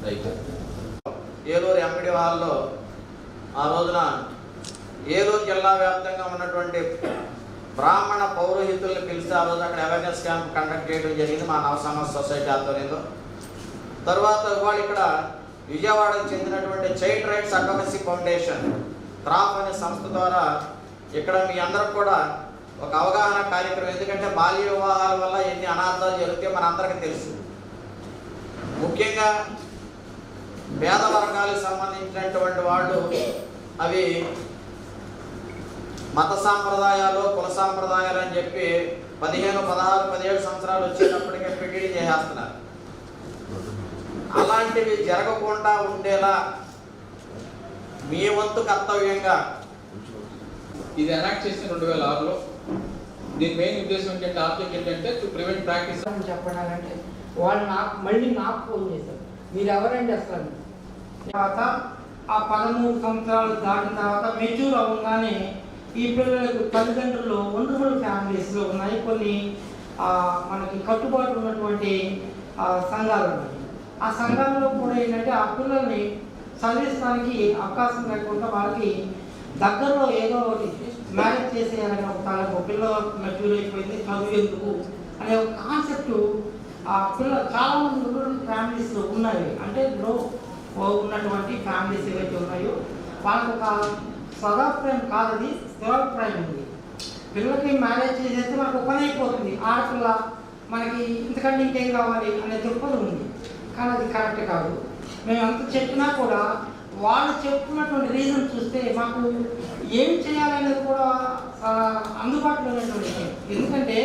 అయితే ఏలూరు ఎంపీడీ హాల్లో ఆ రోజున ఏలూరు జిల్లా వ్యాప్తంగా ఉన్నటువంటి బ్రాహ్మణ పౌరోహితుల్ని పిలిచి ఆ రోజు అక్కడ అవేర్నెస్ క్యాంప్ కండక్ట్ చేయడం జరిగింది మా నవ సమాజ సొసైటీ ఆధ్వర్యంలో. తర్వాత ఇవాళ ఇక్కడ విజయవాడకు చెందినటువంటి child rights advocacy foundation crop అనే సంస్థ ద్వారా ఇక్కడ మీ అందరికి కూడా ఒక అవగాహన కార్యక్రమం. ఎందుకంటే బాల్య వివాహాల వల్ల ఎన్ని అనార్థాలు జరుగుతాయో మనందరికీ తెలుసు. ముఖ్యంగా పేద వర్గాలకు సంబంధించినటువంటి వాళ్ళు అవి మత సాంప్రదాయాలు, కుల సాంప్రదాయాలు అని చెప్పి 15, 16, 17 సంవత్సరాలు వచ్చేటప్పటికే పెళ్లి చేసేస్తున్నారు. అలాంటివి జరగకుండా ఉండేలా మీ వంతు కర్తవ్యంగా ఇది ఎనాక్ట్ చేసిన 2006లో. దీని మెయిన్ ఉద్దేశం ఏంటంటే, ఆబ్జెక్ట్ ఏంటంటే టు ప్రివెంట్ ప్రాక్టీస్ చెప్పడాలంటే వాళ్ళు నాకు ఫోన్ చేశారు, మీరు ఎవరండి అసలు. తర్వాత ఆ 13 సంవత్సరాలు దాటిన తర్వాత మెచ్యూర్ అవ్వగానే ఈ పిల్లలకు తల్లిదండ్రులు వండర్ఫుల్ ఫ్యామిలీస్లో ఉన్నాయి. కొన్ని మనకి కట్టుబాటు ఉన్నటువంటి సంఘాలు ఉన్నాయి. ఆ సంఘాల్లో కూడా ఏంటంటే ఆ పిల్లల్ని చదివించడానికి అవకాశం లేకుండా వాళ్ళకి దగ్గరలో ఏదో ఒకటి మ్యారేజ్ చేసేయాలని ఒక తలకు పిల్ల మెచ్యూర్ అయిపోయింది చదువు ఎందుకు అనే ఒక కాన్సెప్ట్ ఆ పిల్ల చాలామంది రూరల్ ఫ్యామిలీస్లో ఉన్నాయి. అంటే లో ఉన్నటువంటి ఫ్యామిలీస్ ఏవైతే ఉన్నాయో వాళ్ళకు ఒక సదాభిప్రాయం కాదు, అది స్థిరాభిప్రాయం ఉంది. పిల్లలకి మ్యారేజ్ చేసేస్తే మనకు పని అయిపోతుంది, ఆడపిల్ల మనకి ఇంతకంటే ఇంకేం కావాలి అనే దృక్పథం ఉంది. కానీ అది కరెక్ట్ కాదు. మేము అంత చెప్పినా కూడా వాళ్ళు చెప్పుకున్నటువంటి రీజన్ చూస్తే మాకు ఏం చేయాలనేది కూడా అందుబాటులో ఉన్నటువంటి విషయం. ఎందుకంటే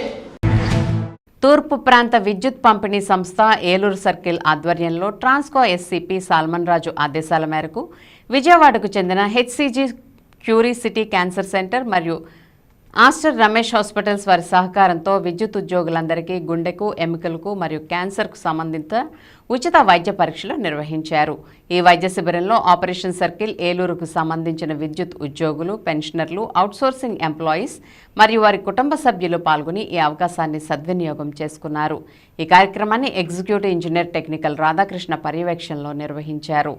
తూర్పు ప్రాంత విద్యుత్ పంపిణీ సంస్థ ఏలూరు సర్కిల్ ఆధ్వర్యంలో ట్రాన్స్కో ఎస్సీపీ సాల్మన్ రాజు ఆదేశాల మేరకు విజయవాడకు చెందిన HCG Curie city cancer centre మరియు ఆస్టర్ రమేష్ హాస్పిటల్స్ వారి సహకారంతో విద్యుత్ ఉద్యోగులందరికీ గుండెకు, ఎముకలకు మరియు క్యాన్సర్కు సంబంధిత ఉచిత వైద్య పరీక్షలు నిర్వహించారు. ఈ వైద్య శిబిరంలో ఆపరేషన్ సర్కిల్ ఏలూరుకు సంబంధించిన విద్యుత్ ఉద్యోగులు, పెన్షనర్లు, అవుట్సోర్సింగ్ ఎంప్లాయీస్ మరియు వారి కుటుంబ సభ్యులు పాల్గొని ఈ అవకాశాన్ని సద్వినియోగం చేసుకున్నారు. ఈ కార్యక్రమాన్ని ఎగ్జిక్యూటివ్ ఇంజనీర్ టెక్నికల్ రాధాకృష్ణ పర్యవేక్షణలో నిర్వహించారు.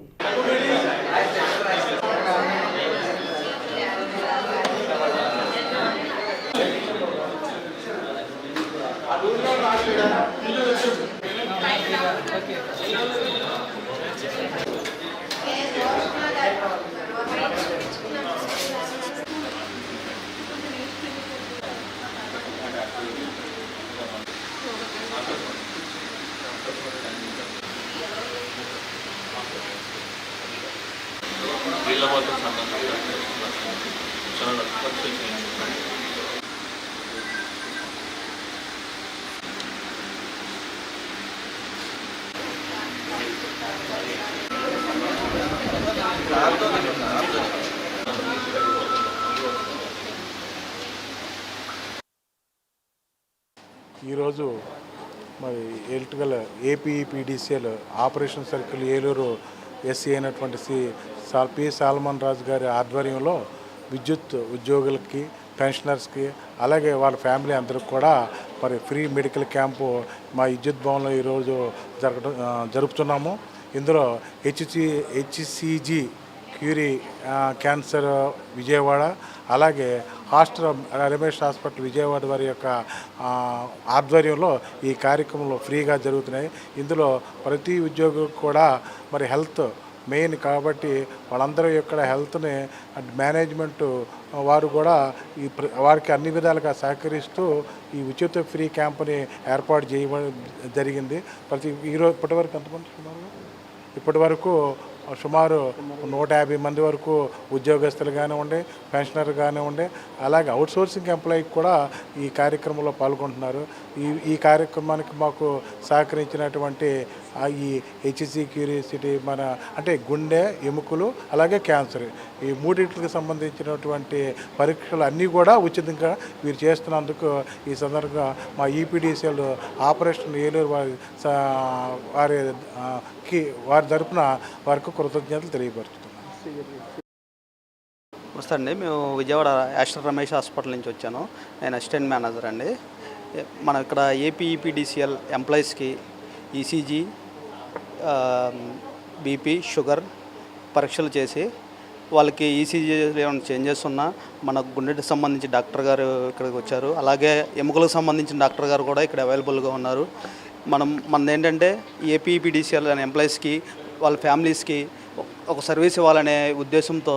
ఈరోజు మరి electrical APPDCL operation circle Eluru SC అయినటువంటి పి సాల్మన్ రాజు గారి ఆధ్వర్యంలో విద్యుత్ ఉద్యోగులకి, పెన్షనర్స్కి, అలాగే వాళ్ళ ఫ్యామిలీ అందరికి కూడా మరి ఫ్రీ మెడికల్ క్యాంపు మా విద్యుత్ భవన్లో ఈరోజు జరుపుతున్నాము. ఇందులో హెచ్సిజి క్యూరీ క్యాన్సర్ విజయవాడ, అలాగే ఆస్టర్ రమేష్ హాస్పిటల్ విజయవాడ వారి యొక్క ఆధ్వర్యంలో ఈ కార్యక్రమంలో ఫ్రీగా జరుగుతున్నాయి. ఇందులో ప్రతి ఉద్యోగికి కూడా మరి హెల్త్ మెయిన్ కాబట్టి వాళ్ళందరూ ఇక్కడ హెల్త్ని మేనేజ్మెంట్ వారు కూడా వారికి అన్ని విధాలుగా సహకరిస్తూ ఈ ఉచిత ఫ్రీ క్యాంప్ని ఏర్పాటు చేయడం జరిగింది. ఈరోజు ఇప్పటివరకు ఎంతమంది ఇప్పటివరకు సుమారు 150 మంది వరకు ఉద్యోగస్తులు కానివ్వండి, పెన్షనర్ కానివ్వండి, అలాగే అవుట్సోర్సింగ్ ఎంప్లాయీకి కూడా ఈ కార్యక్రమంలో పాల్గొంటున్నారు. ఈ కార్యక్రమానికి మాకు సహకరించినటువంటి ఈ హెచ్సి క్యూరియాసిటీ అంటే గుండె, ఎముకలు, అలాగే క్యాన్సర్, ఈ మూడింటికి సంబంధించినటువంటి పరీక్షలు అన్నీ కూడా ఉచితంగా వీరు చేస్తున్నందుకు ఈ సందర్భంగా మా ఈపీడీసీఎల్ ఆపరేషన్ ఏలూరు వారి తరఫున వారికి కృతజ్ఞతలు తెలియపరుస్తున్నాం. నమస్తే అండి, మేము విజయవాడ ఆస్టర్ రమేష్ హాస్పిటల్ నుంచి వచ్చాను. నేను అసిస్టెంట్ మేనేజర్ అండి. మనం ఇక్కడ ఏపీఈపీడీసీఎల్ ఎంప్లాయీస్కి ఈసీజీ, బీపీ, షుగర్ పరీక్షలు చేసి వాళ్ళకి ఈసీజీ ఏమైనా చేంజెస్ ఉన్నా మన గుండెకి సంబంధించి డాక్టర్ గారు ఇక్కడికి వచ్చారు. అలాగే ఎముకలకు సంబంధించిన డాక్టర్ గారు కూడా ఇక్కడ అవైలబుల్గా ఉన్నారు. మనది ఏంటంటే ఏపీఈపీడీసీఎల్ అనే ఎంప్లాయీస్కి, వాళ్ళ ఫ్యామిలీస్కి ఒక సర్వీస్ ఇవ్వాలనే ఉద్దేశంతో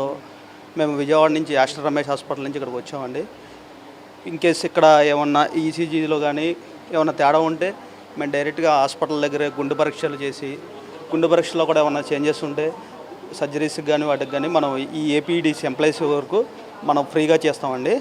మేము విజయవాడ నుంచి ఆస్టర్ రమేష్ హాస్పిటల్ నుంచి ఇక్కడికి వచ్చామండి. ఇన్ కేస్ ఇక్కడ ఏమన్నా ఈసీజీలో కానీ ఏమన్నా తేడా ఉంటే మేము డైరెక్ట్గా హాస్పిటల్ దగ్గర గుండె పరీక్షలు చేసి గుండె పరీక్షలో కూడా ఏమన్నా చేంజెస్ ఉంటే సర్జరీస్కి కానీ వాటికి కానీ మనం ఈ ఏపీడీసీ ఎంప్లాయీస్ వరకు మనం ఫ్రీగా చేస్తామండి.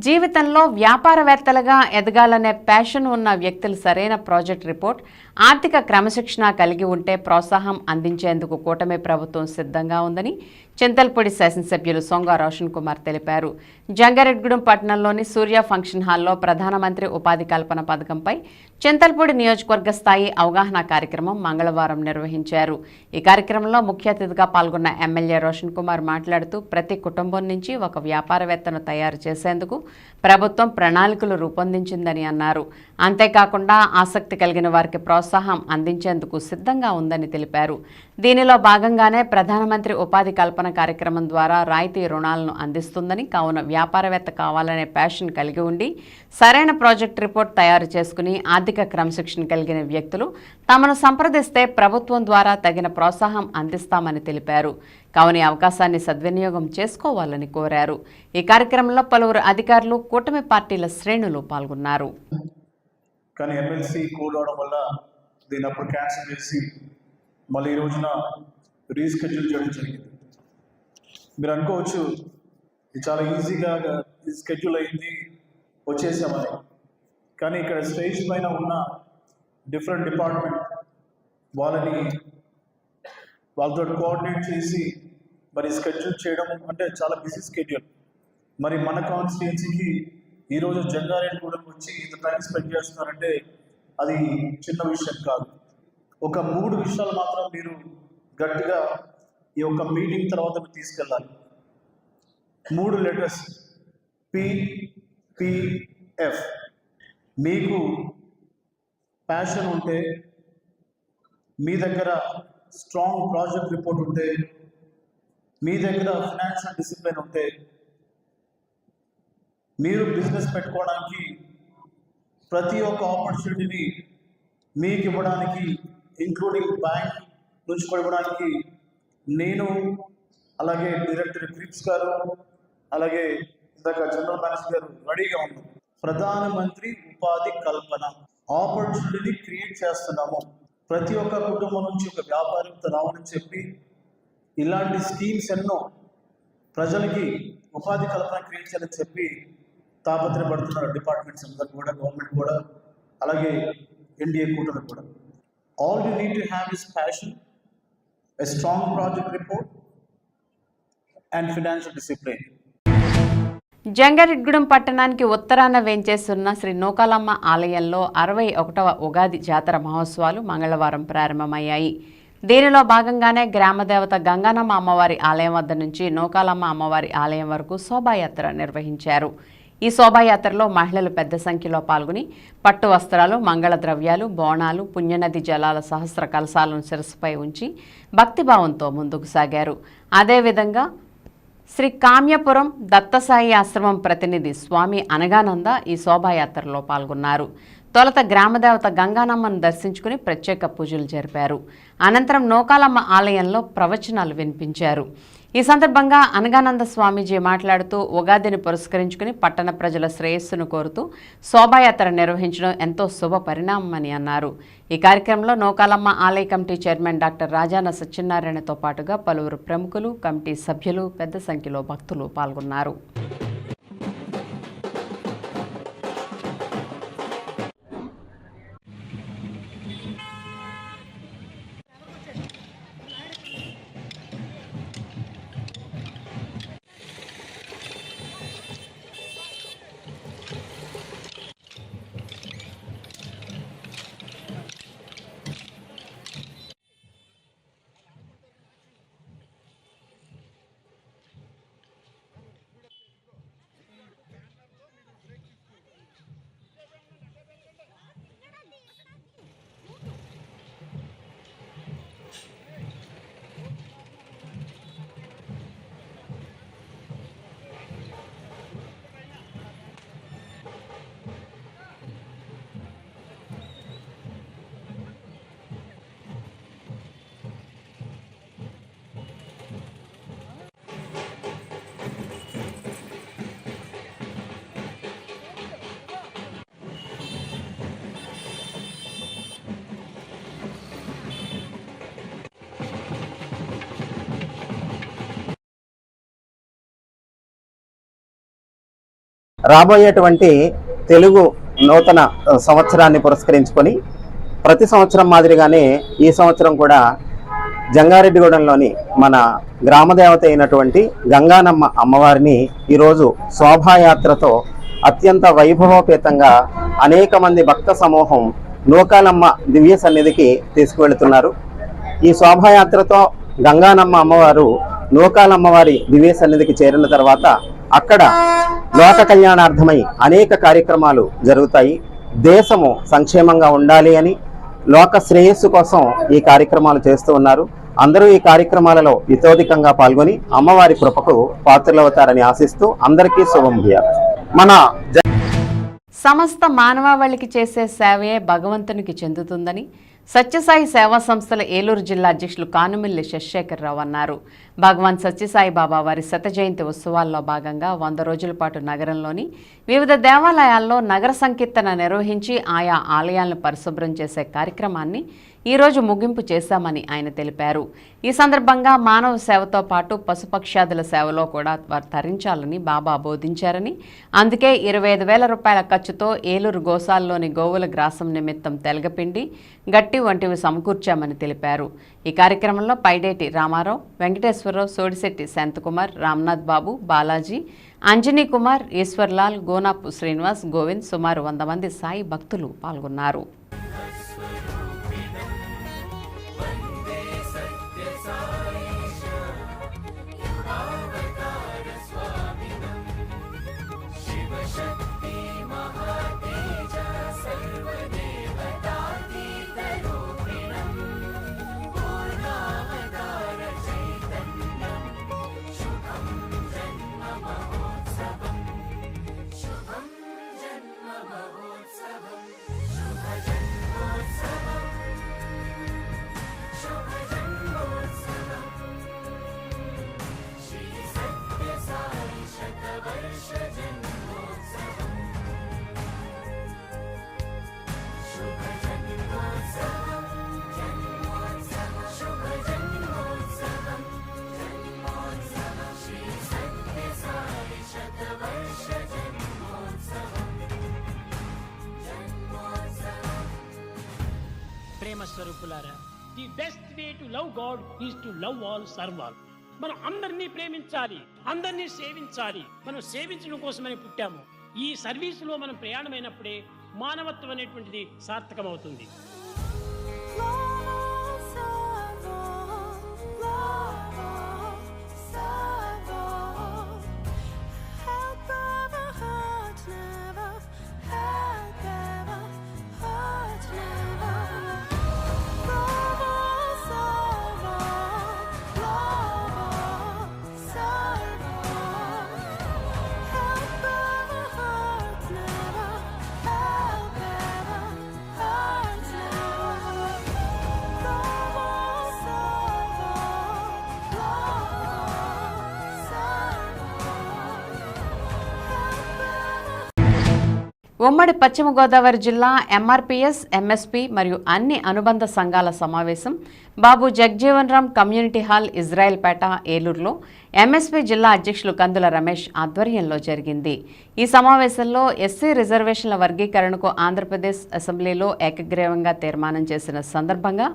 జీవితంలో వ్యాపారవేత్తలుగా ఎదగాలనే ప్యాషన్ ఉన్న వ్యక్తులు సరైన ప్రాజెక్ట్ రిపోర్ట్, ఆర్థిక క్రమశిక్షణ కలిగి ఉంటే ప్రోత్సాహం అందించేందుకు కూటమి ప్రభుత్వం సిద్ధంగా ఉందని చింతల్పూడి శాసనసభ్యులు సొంగ రోషన్ కుమార్ తెలిపారు. జంగారెడ్డిగూడెం పట్టణంలోని సూర్య ఫంక్షన్ హాల్లో ప్రధానమంత్రి ఉపాధి కల్పన పథకంపై చింతల్పూడి నియోజకవర్గ స్థాయి అవగాహన కార్యక్రమం మంగళవారం నిర్వహించారు. ఈ కార్యక్రమంలో ముఖ్య అతిథిగా పాల్గొన్న ఎమ్మెల్యే రోషన్ కుమార్ మాట్లాడుతూ ప్రతి కుటుంబం నుంచి ఒక వ్యాపారవేత్తను తయారు చేసేందుకు ప్రభుత్వం ప్రణాళికలు రూపొందించిందని అన్నారు. అంతేకాకుండా ఆసక్తి కలిగిన వారికి ప్రోత్సాహం అందించేందుకు సిద్ధంగా ఉందని తెలిపారు. దీనిలో భాగంగానే ప్రధానమంత్రి ఉపాధి కల్పన కార్యక్రమం ద్వారా రాయితీ రుణాలను అందిస్తుందని, కావున వ్యాపారవేత్త కావాలనే ప్యాషన్ కలిగి ఉండి సరైన ప్రాజెక్ట్ రిపోర్ట్ తయారు చేసుకుని ఆర్థిక క్రమశిక్షణ కలిగిన వ్యక్తులు తమను సంప్రదిస్తే ప్రభుత్వం ద్వారా తగిన ప్రోత్సాహం అందిస్తామని తెలిపారు. కావున ఈ అవకాశాన్ని సద్వినియోగం చేసుకోవాలని కోరారు. ఈ కార్యక్రమంలో పలువురు అధికారులు, కూటమి పార్టీల శ్రేణులు పాల్గొన్నారు. కానీ ఎమ్మెల్సీ కోడ్ అవడం వల్ల దీన్ని అప్పుడు క్యాన్సిల్ చేసి మళ్ళీ ఈ రోజున రీస్కెడ్యూల్ చేయడం జరిగింది. మీరు అనుకోవచ్చు ఇది చాలా ఈజీగా స్కెడ్యూల్ అయింది వచ్చేసామని, కానీ ఇక్కడ స్టేజ్ పైన ఉన్న డిఫరెంట్ డిపార్ట్మెంట్ వాళ్ళతో కోఆర్డినేట్ చేసి మరి స్కెడ్యూల్ చేయడం అంటే చాలా బిజీ స్కెడ్యూల్. మరి మన కాన్స్టిట్యున్సీకి ఈరోజు జంగారెడ్డిగూడెం వచ్చి ఇంత టైం స్పెండ్ చేస్తున్నారంటే అది చిన్న విషయం కాదు. ఒక 3 విషయాలు మాత్రం మీరు గట్టిగా ఈ యొక్క మీటింగ్ తర్వాత మీరు తీసుకెళ్ళాలి. 3 లెటర్స్ PPF. మీకు ప్యాషన్ ఉంటే, మీ దగ్గర స్ట్రాంగ్ ప్రాజెక్ట్ రిపోర్ట్ ఉంటే, మీ దగ్గర ఫైనాన్షియల్ డిసిప్లిన్ ఉంటే, మీరు బిజినెస్ పెట్టుకోవడానికి ప్రతి ఒక్క ఆపర్చునిటీని మీకు ఇవ్వడానికి, ఇంక్లూడింగ్ బ్యాంక్ నుంచి ఇవ్వడానికి నేను, అలాగే డైరెక్టర్ క్రిప్స్ గారు, అలాగే ఇందాక జనరల్ మేనేజర్ గారు రెడీగా ఉన్నాం. ప్రధానమంత్రి ఉపాధి కల్పన ఆపర్చునిటీని క్రియేట్ చేస్తున్నాము. ప్రతి ఒక్క కుటుంబం నుంచి ఒక వ్యాపారంతో రావాలని చెప్పి ఇలాంటి స్కీమ్స్ ఎన్నో ప్రజలకి ఉపాధి కల్పన క్రియేట్ చేయాలని చెప్పి తాపత్రయపడుతున్నారు డిపార్ట్మెంట్స్ అందరూ కూడా, గవర్నమెంట్ కూడా, అలాగే ఎన్డీఏ కూటమి కూడా. All you need to have is passion, a strong project report and financial discipline. Jangareddygudem పట్టణానికి ఉత్తరాన వేంచేస్తున్న శ్రీ నూకాలమ్మ ఆలయంలో 61వ ఉగాది జాతర మహోత్సవాలు మంగళవారం ప్రారంభమయ్యాయి. దీనిలో భాగంగానే గ్రామదేవత గంగానమ్మ అమ్మవారి ఆలయం వద్ద నుంచి నూకాలమ్మ అమ్మవారి ఆలయం వరకు శోభాయాత్ర నిర్వహించారు. ఈ శోభాయాత్రలో మహిళలు పెద్ద సంఖ్యలో పాల్గొని పట్టు వస్త్రాలు, మంగళ ద్రవ్యాలు, బోనాలు, పుణ్యనది జలాల సహస్ర కలశాలను శిరస్సుపై ఉంచి భక్తిభావంతో ముందుకు సాగారు. అదేవిధంగా శ్రీ కామ్యపురం దత్తసాయి ఆశ్రమం ప్రతినిధి స్వామి అనగానంద ఈ శోభాయాత్రలో పాల్గొన్నారు. తొలుత గ్రామదేవత గంగానమ్మను దర్శించుకుని ప్రత్యేక పూజలు జరిపారు. అనంతరం నూకాలమ్మ ఆలయంలో ప్రవచనాలు వినిపించారు. ఈ సందర్భంగా అనగానంద స్వామీజీ మాట్లాడుతూ ఉగాదిని పురస్కరించుకుని పట్టణ ప్రజల శ్రేయస్సును కోరుతూ శోభాయాత్ర నిర్వహించడం ఎంతో శుభ పరిణామమని అన్నారు. ఈ కార్యక్రమంలో నూకాలమ్మ ఆలయ కమిటీ చైర్మన్ డాక్టర్ రాజాన సత్యనారాయణతో పాటుగా పలువురు ప్రముఖులు, కమిటీ సభ్యులు, పెద్ద సంఖ్యలో భక్తులు పాల్గొన్నారు. రాబోయేటువంటి తెలుగు నూతన సంవత్సరాన్ని పురస్కరించుకొని ప్రతి సంవత్సరం మాదిరిగానే ఈ సంవత్సరం కూడా జంగారెడ్డిగూడెంలోని మన గ్రామదేవత అయినటువంటి గంగానమ్మ అమ్మవారిని ఈరోజు శోభాయాత్రతో అత్యంత వైభవోపేతంగా అనేక మంది భక్త సమూహం నూకాలమ్మ దివ్య సన్నిధికి తీసుకువెళుతున్నారు. ఈ శోభాయాత్రతో గంగానమ్మ అమ్మవారు నూకాలమ్మవారి దివ్య సన్నిధికి చేరిన తర్వాత అక్కడ లోక కళ్యాణార్థమై అనేక కార్యక్రమాలు జరుగుతాయి. దేశము సంక్షేమంగా ఉండాలి అని లోక శ్రేయస్సు కోసం ఈ కార్యక్రమాలు చేస్తూ ఉన్నారు. అందరూ ఈ కార్యక్రమాలలో ఇతోధికంగా పాల్గొని అమ్మవారి కృపకు పాత్రలవుతారని ఆశిస్తూ అందరికీ శుభం భూయాత్. మన సమస్త మానవాళికి చేసే సేవయే భగవంతునికి చెందుతుందని సత్యసాయి సేవా సంస్థల ఏలూరు జిల్లా అధ్యక్షులు కానుమిల్లి శశిశేఖరరావు అన్నారు. భగవాన్ సత్యసాయి బాబా వారి శత జయంతి ఉత్సవాల్లో భాగంగా 100 రోజుల పాటు నగరంలోని వివిధ దేవాలయాల్లో నగర సంకీర్తన నిర్వహించి ఆయా ఆలయాలను పరిశుభ్రం చేసే కార్యక్రమాన్ని ఈరోజు ముగింపు చేశామని ఆయన తెలిపారు. ఈ సందర్భంగా మానవ సేవతో పాటు పశుపక్ష్యాదుల సేవలో కూడా వారు తరించాలని బాబా బోధించారని, అందుకే 25,000 రూపాయల ఖర్చుతో ఏలూరు గోశాలలోని గోవుల గ్రాసం నిమిత్తం తెలగపిండి, గట్టి వంటివి సమకూర్చామని తెలిపారు. ఈ కార్యక్రమంలో పైడేటి రామారావు, వెంకటేశ్వరరావు, సోడిశెట్టి శాంతకుమార్, రామ్నాథ్ బాబు, బాలాజీ, అంజనీ కుమార్, ఈశ్వర్లాల్, గోనాపు శ్రీనివాస్, గోవింద్ సుమారు 100 మంది సాయి భక్తులు పాల్గొన్నారు. ప్రేమ స్వరూపులారా, the best way to love God is to love all, serve all. మనం అందరినీ ప్రేమించాలి, అందరినీ సేవించాలి. మనం సేవించడం కోసమని పుట్టాము. ఈ సర్వీసులో మనం ప్రయాణమైనప్పుడే మానవత్వం అనేటువంటిది సార్థకమవుతుంది. ఉమ్మడి పశ్చిమ గోదావరి జిల్లా ఎంఆర్పీఎస్, ఎంఎస్పీ మరియు అన్ని అనుబంధ సంఘాల సమావేశం బాబు జగ్జీవన్ రామ్ కమ్యూనిటీ హాల్, ఇజ్రాయెల్పేట, ఏలూరులో ఎంఎస్పీ జిల్లా అధ్యక్షులు కందుల రమేష్ ఆధ్వర్యంలో జరిగింది. ఈ సమావేశంలో ఎస్సీ రిజర్వేషన్ల వర్గీకరణకు ఆంధ్రప్రదేశ్ అసెంబ్లీలో ఏకగ్రీవంగా తీర్మానం చేసిన సందర్భంగా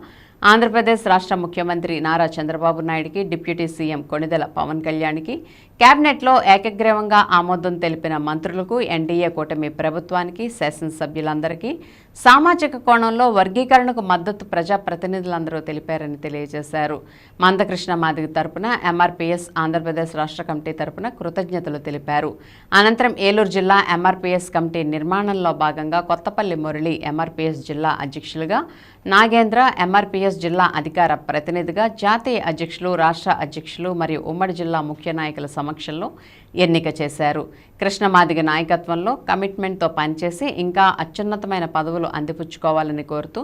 ఆంధ్రప్రదేశ్ రాష్ట్ర ముఖ్యమంత్రి నారా చంద్రబాబు నాయుడికి, డిప్యూటీ సీఎం కొణిదెల పవన్ కళ్యాణ్కి, కేబినెట్లో ఏకగ్రీవంగా ఆమోదం తెలిపిన మంత్రులకు, ఎన్డీఏ కూటమి ప్రభుత్వానికి, శాసనసభ్యులందరికీ సామాజిక కోణంలో వర్గీకరణకు మద్దతు ప్రజాప్రతినిధులందరూ తెలిపారని తెలియజేశారు. మందకృష్ణ మాదిగ తరపున ఎంఆర్పీఎస్ ఆంధ్రప్రదేశ్ రాష్ట్ర కమిటీ తరపున కృతజ్ఞతలు తెలిపారు. అనంతరం ఏలూరు జిల్లా ఎంఆర్పీఎస్ కమిటీ నిర్మాణంలో భాగంగా కొత్తపల్లి మురళి ఎంఆర్పీఎస్ జిల్లా అధ్యక్షులుగా, నాగేంద్ర ఎంఆర్పీఎస్ జిల్లా అధికార ప్రతినిధిగా, జాతీయ అధ్యక్షులు, రాష్ట్ర అధ్యక్షులు మరియు ఉమ్మడి జిల్లా ముఖ్య నాయకుల సమక్షంలో ఎన్నిక చేశారు. కృష్ణమాదిగ నాయకత్వంలో కమిట్మెంట్తో పనిచేసి ఇంకా అత్యున్నతమైన పదవులు అందిపుచ్చుకోవాలని కోరుతూ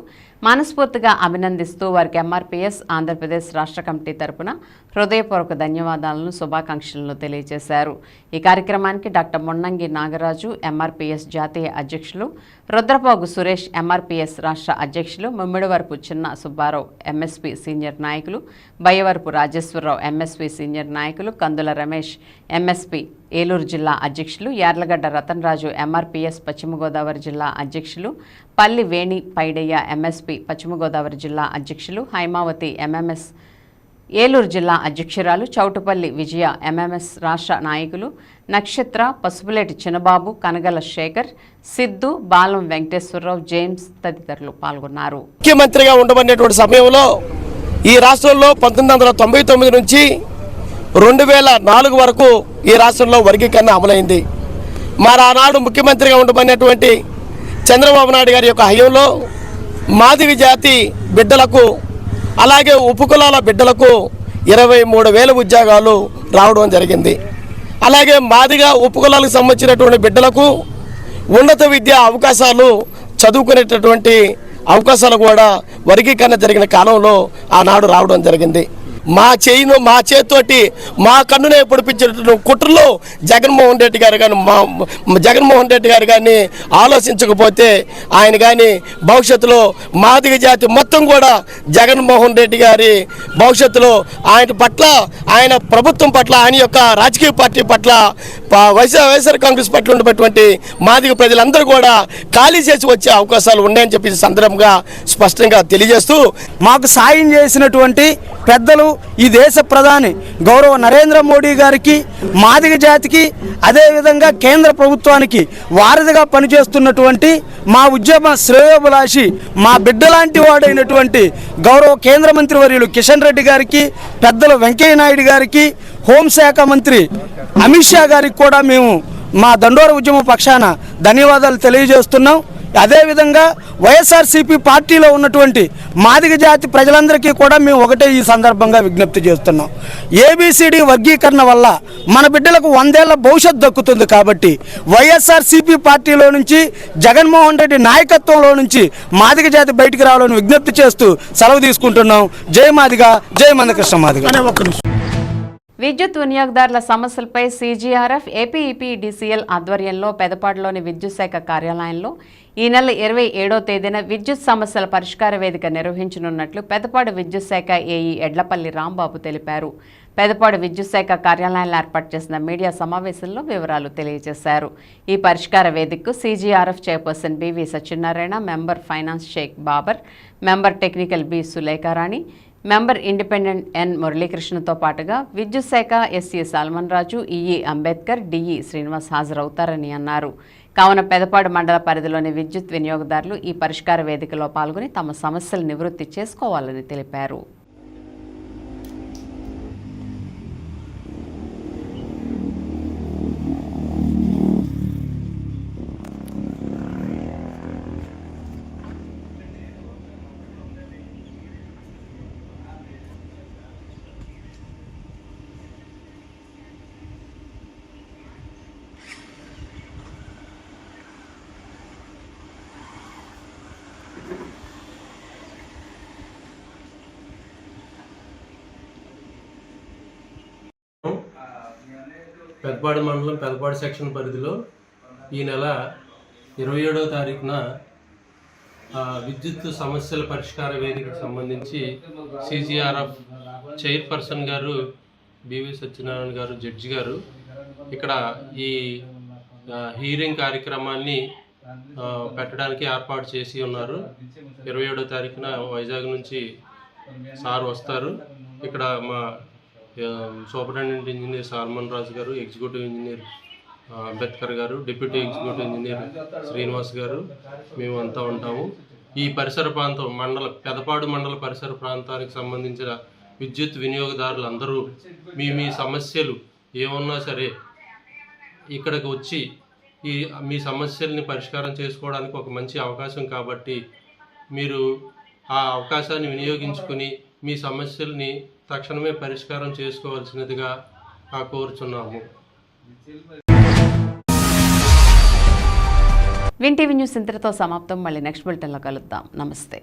మనస్ఫూర్తిగా అభినందిస్తూ వారికి ఎంఆర్పీఎస్ ఆంధ్రప్రదేశ్ రాష్ట్ర కమిటీ తరపున హృదయపూర్వక ధన్యవాదాలను శుభాకాంక్షలను తెలియజేశారు. ఈ కార్యక్రమానికి డాక్టర్ మొన్నంగి నాగరాజు ఎంఆర్పీఎస్ జాతీయ అధ్యక్షులు, రుద్రపోగు సురేష్ ఎంఆర్పీఎస్ రాష్ట్ర అధ్యక్షులు, ముమ్మిడివరపు చిన్న సుబ్బారావు ఎంఎస్పీ సీనియర్ నాయకులు, బయ్యవరపు రాజేశ్వరరావు ఎంఎస్పీ సీనియర్ నాయకులు, కందుల రమేష్ ఎంఎస్పీ ఏలూరు జిల్లా అధ్యక్షులు, యార్లగడ్డ రతన్రాజు ఎంఆర్పీఎస్ పశ్చిమ గోదావరి జిల్లా అధ్యక్షులు, పల్లి వేణి పైడయ్య ఎంఎస్పీ పశ్చిమ గోదావరి జిల్లా అధ్యక్షులు, హైమావతి ఎంఎంఎస్ ఏలూరు జిల్లా అధ్యక్షురాలు, చౌటుపల్లి విజయ ఎంఎంఎస్ రాష్ట్ర నాయకులు, నక్షత్ర, పసుపులేటి చిన్నబాబు, కనగల శేఖర్, సిద్ధు, బాలం వెంకటేశ్వరరావు, జేమ్స్ తదితరులు పాల్గొన్నారు. ముఖ్యమంత్రిగా ఉండబడినటువంటి సమయంలో ఈ రాష్ట్రంలో 1999 నుంచి 2004 వరకు ఈ రాష్ట్రంలో వర్గీకరణ అమలైంది. మరి ఆనాడు ముఖ్యమంత్రిగా ఉండబడినటువంటి చంద్రబాబు నాయుడు గారి యొక్క హయాంలో మాదిగ జాతి బిడ్డలకు అలాగే ఉపకులాల బిడ్డలకు 23,000 ఉద్యోగాలు రావడం జరిగింది. అలాగే మాదిగ ఉపకులాలకు సంబంధించినటువంటి బిడ్డలకు ఉన్నత విద్యా అవకాశాలు చదువుకునేటటువంటి అవకాశాలు కూడా వర్గీకరణ జరిగిన కాలంలో ఆనాడు రావడం జరిగింది. మా చేతితోటి మా కన్నునే పొడిపించినటువంటి కుట్రలో జగన్మోహన్ రెడ్డి గారు కానీ ఆలోచించకపోతే ఆయన కానీ భవిష్యత్తులో మాదిగ జాతి మొత్తం కూడా జగన్మోహన్ రెడ్డి గారి భవిష్యత్తులో ఆయన పట్ల, ఆయన ప్రభుత్వం పట్ల, ఆయన యొక్క రాజకీయ పార్టీ పట్ల, వైఎస్ఆర్ కాంగ్రెస్ పట్ల ఉన్నటువంటి మాదిగ ప్రజలందరూ కూడా ఖాళీ చేసి వచ్చే అవకాశాలు ఉన్నాయని చెప్పి సందర్భంగా స్పష్టంగా తెలియజేస్తూ, మాకు సాయం చేసినటువంటి పెద్దలు ఈ దేశ ప్రధాని గౌరవ నరేంద్ర మోడీ గారికి, మాదిగ జాతికి, అదేవిధంగా కేంద్ర ప్రభుత్వానికి వారధిగా పనిచేస్తున్నటువంటి మా ఉద్యమ శ్రేయోభిలాషి, మా బిడ్డలాంటి వాడైనటువంటి గౌరవ కేంద్ర మంత్రి వర్యులు కిషన్ రెడ్డి గారికి, పెద్దలు వెంకయ్య నాయుడు గారికి, హోంశాఖ మంత్రి అమిత్ షా గారికి కూడా మేము మా దండోర ఉద్యమ పక్షాన ధన్యవాదాలు తెలియజేస్తున్నాం. అదేవిధంగా వైఎస్ఆర్సీపీ పార్టీలో ఉన్నటువంటి మాదిగ జాతి ప్రజలందరికీ కూడా మేము ఒకటే ఈ సందర్భంగా విజ్ఞప్తి చేస్తున్నాం. ఏబిసిడి వర్గీకరణ వల్ల మన బిడ్డలకు 100 ఏళ్ల భవిష్యత్తు దక్కుతుంది. కాబట్టి వైఎస్ఆర్సీపీ పార్టీలో నుంచి, జగన్మోహన్ రెడ్డి నాయకత్వంలో నుంచి మాదిగ జాతి బయటికి రావాలని విజ్ఞప్తి చేస్తూ సెలవు తీసుకుంటున్నాం. జై మాదిగ, జై మందకృష్ణ మాదిగ. విద్యుత్ వినియోగదారుల సమస్యలపై సీజీఆర్ఎఫ్ ఏపీఈపీడీసీఎల్ ఆధ్వర్యంలో పెదపాడులోని విద్యుత్ శాఖ కార్యాలయంలో ఈ నెల 27వ తేదీన విద్యుత్ సమస్యల పరిష్కార వేదిక నిర్వహించనున్నట్లు పెదపాడు విద్యుత్ శాఖ ఏఈ ఎడ్లపల్లి రాంబాబు తెలిపారు. పెదపాడు విద్యుత్ శాఖ కార్యాలయంలో ఏర్పాటు చేసిన మీడియా సమావేశంలో వివరాలు తెలియజేశారు. ఈ పరిష్కార వేదికకు CGRF chairperson BV Satyanarayana, member finance Shaik Babar, member technical B Sulekharani, member independent N మురళీకృష్ణతో పాటుగా విద్యుత్ శాఖ SC Salman Raju, EE Ambedkar, DE Srinivas హాజరవుతారని అన్నారు. కావున పెదపాడు మండల పరిధిలోని విద్యుత్ వినియోగదారులు ఈ పరిష్కార వేదికలో పాల్గొని తమ సమస్యలు నివృత్తి చేసుకోవాలని తెలిపారు. పెదపాడు మండలం పెదపాడు సెక్షన్ పరిధిలో ఈ నెల 27వ తారీఖున విద్యుత్ సమస్యల పరిష్కార వేదికకు సంబంధించి సీజీఆర్ఎఫ్ చైర్పర్సన్ గారు బివి సత్యనారాయణ గారు, జడ్జి గారు ఇక్కడ ఈ హీరింగ్ కార్యక్రమాన్ని పెట్టడానికి ఏర్పాటు చేసి ఉన్నారు. 27వ తారీఖున వైజాగ్ నుంచి సార్ వస్తారు. ఇక్కడ మా సూపరింటెండెంట్ ఇంజనీర్ సల్మన్ రాజు గారు, ఎగ్జిక్యూటివ్ ఇంజనీర్ అంబేద్కర్ గారు, డిప్యూటీ ఎగ్జిక్యూటివ్ ఇంజనీర్ శ్రీనివాస్ గారు, మేము అంతా ఉంటాము. ఈ పరిసర ప్రాంతం పెదపాడు మండల పరిసర ప్రాంతానికి సంబంధించిన విద్యుత్ వినియోగదారులు అందరూ మీ సమస్యలు ఏమన్నా సరే ఇక్కడికి వచ్చి మీ సమస్యల్ని పరిష్కారం చేసుకోవడానికి ఒక మంచి అవకాశం కాబట్టి మీరు ఆ అవకాశాన్ని వినియోగించుకుని మీ సమస్యల్ని తక్షణమే పరిష్కారం చేసుకోవాల్సినదిగా కోరుచున్నాము. విన్ టీవీ న్యూస్ ఇంతటితో సమాప్తం. మళ్ళీ నెక్స్ట్ బులెటిన్లో కలుద్దాం. నమస్తే.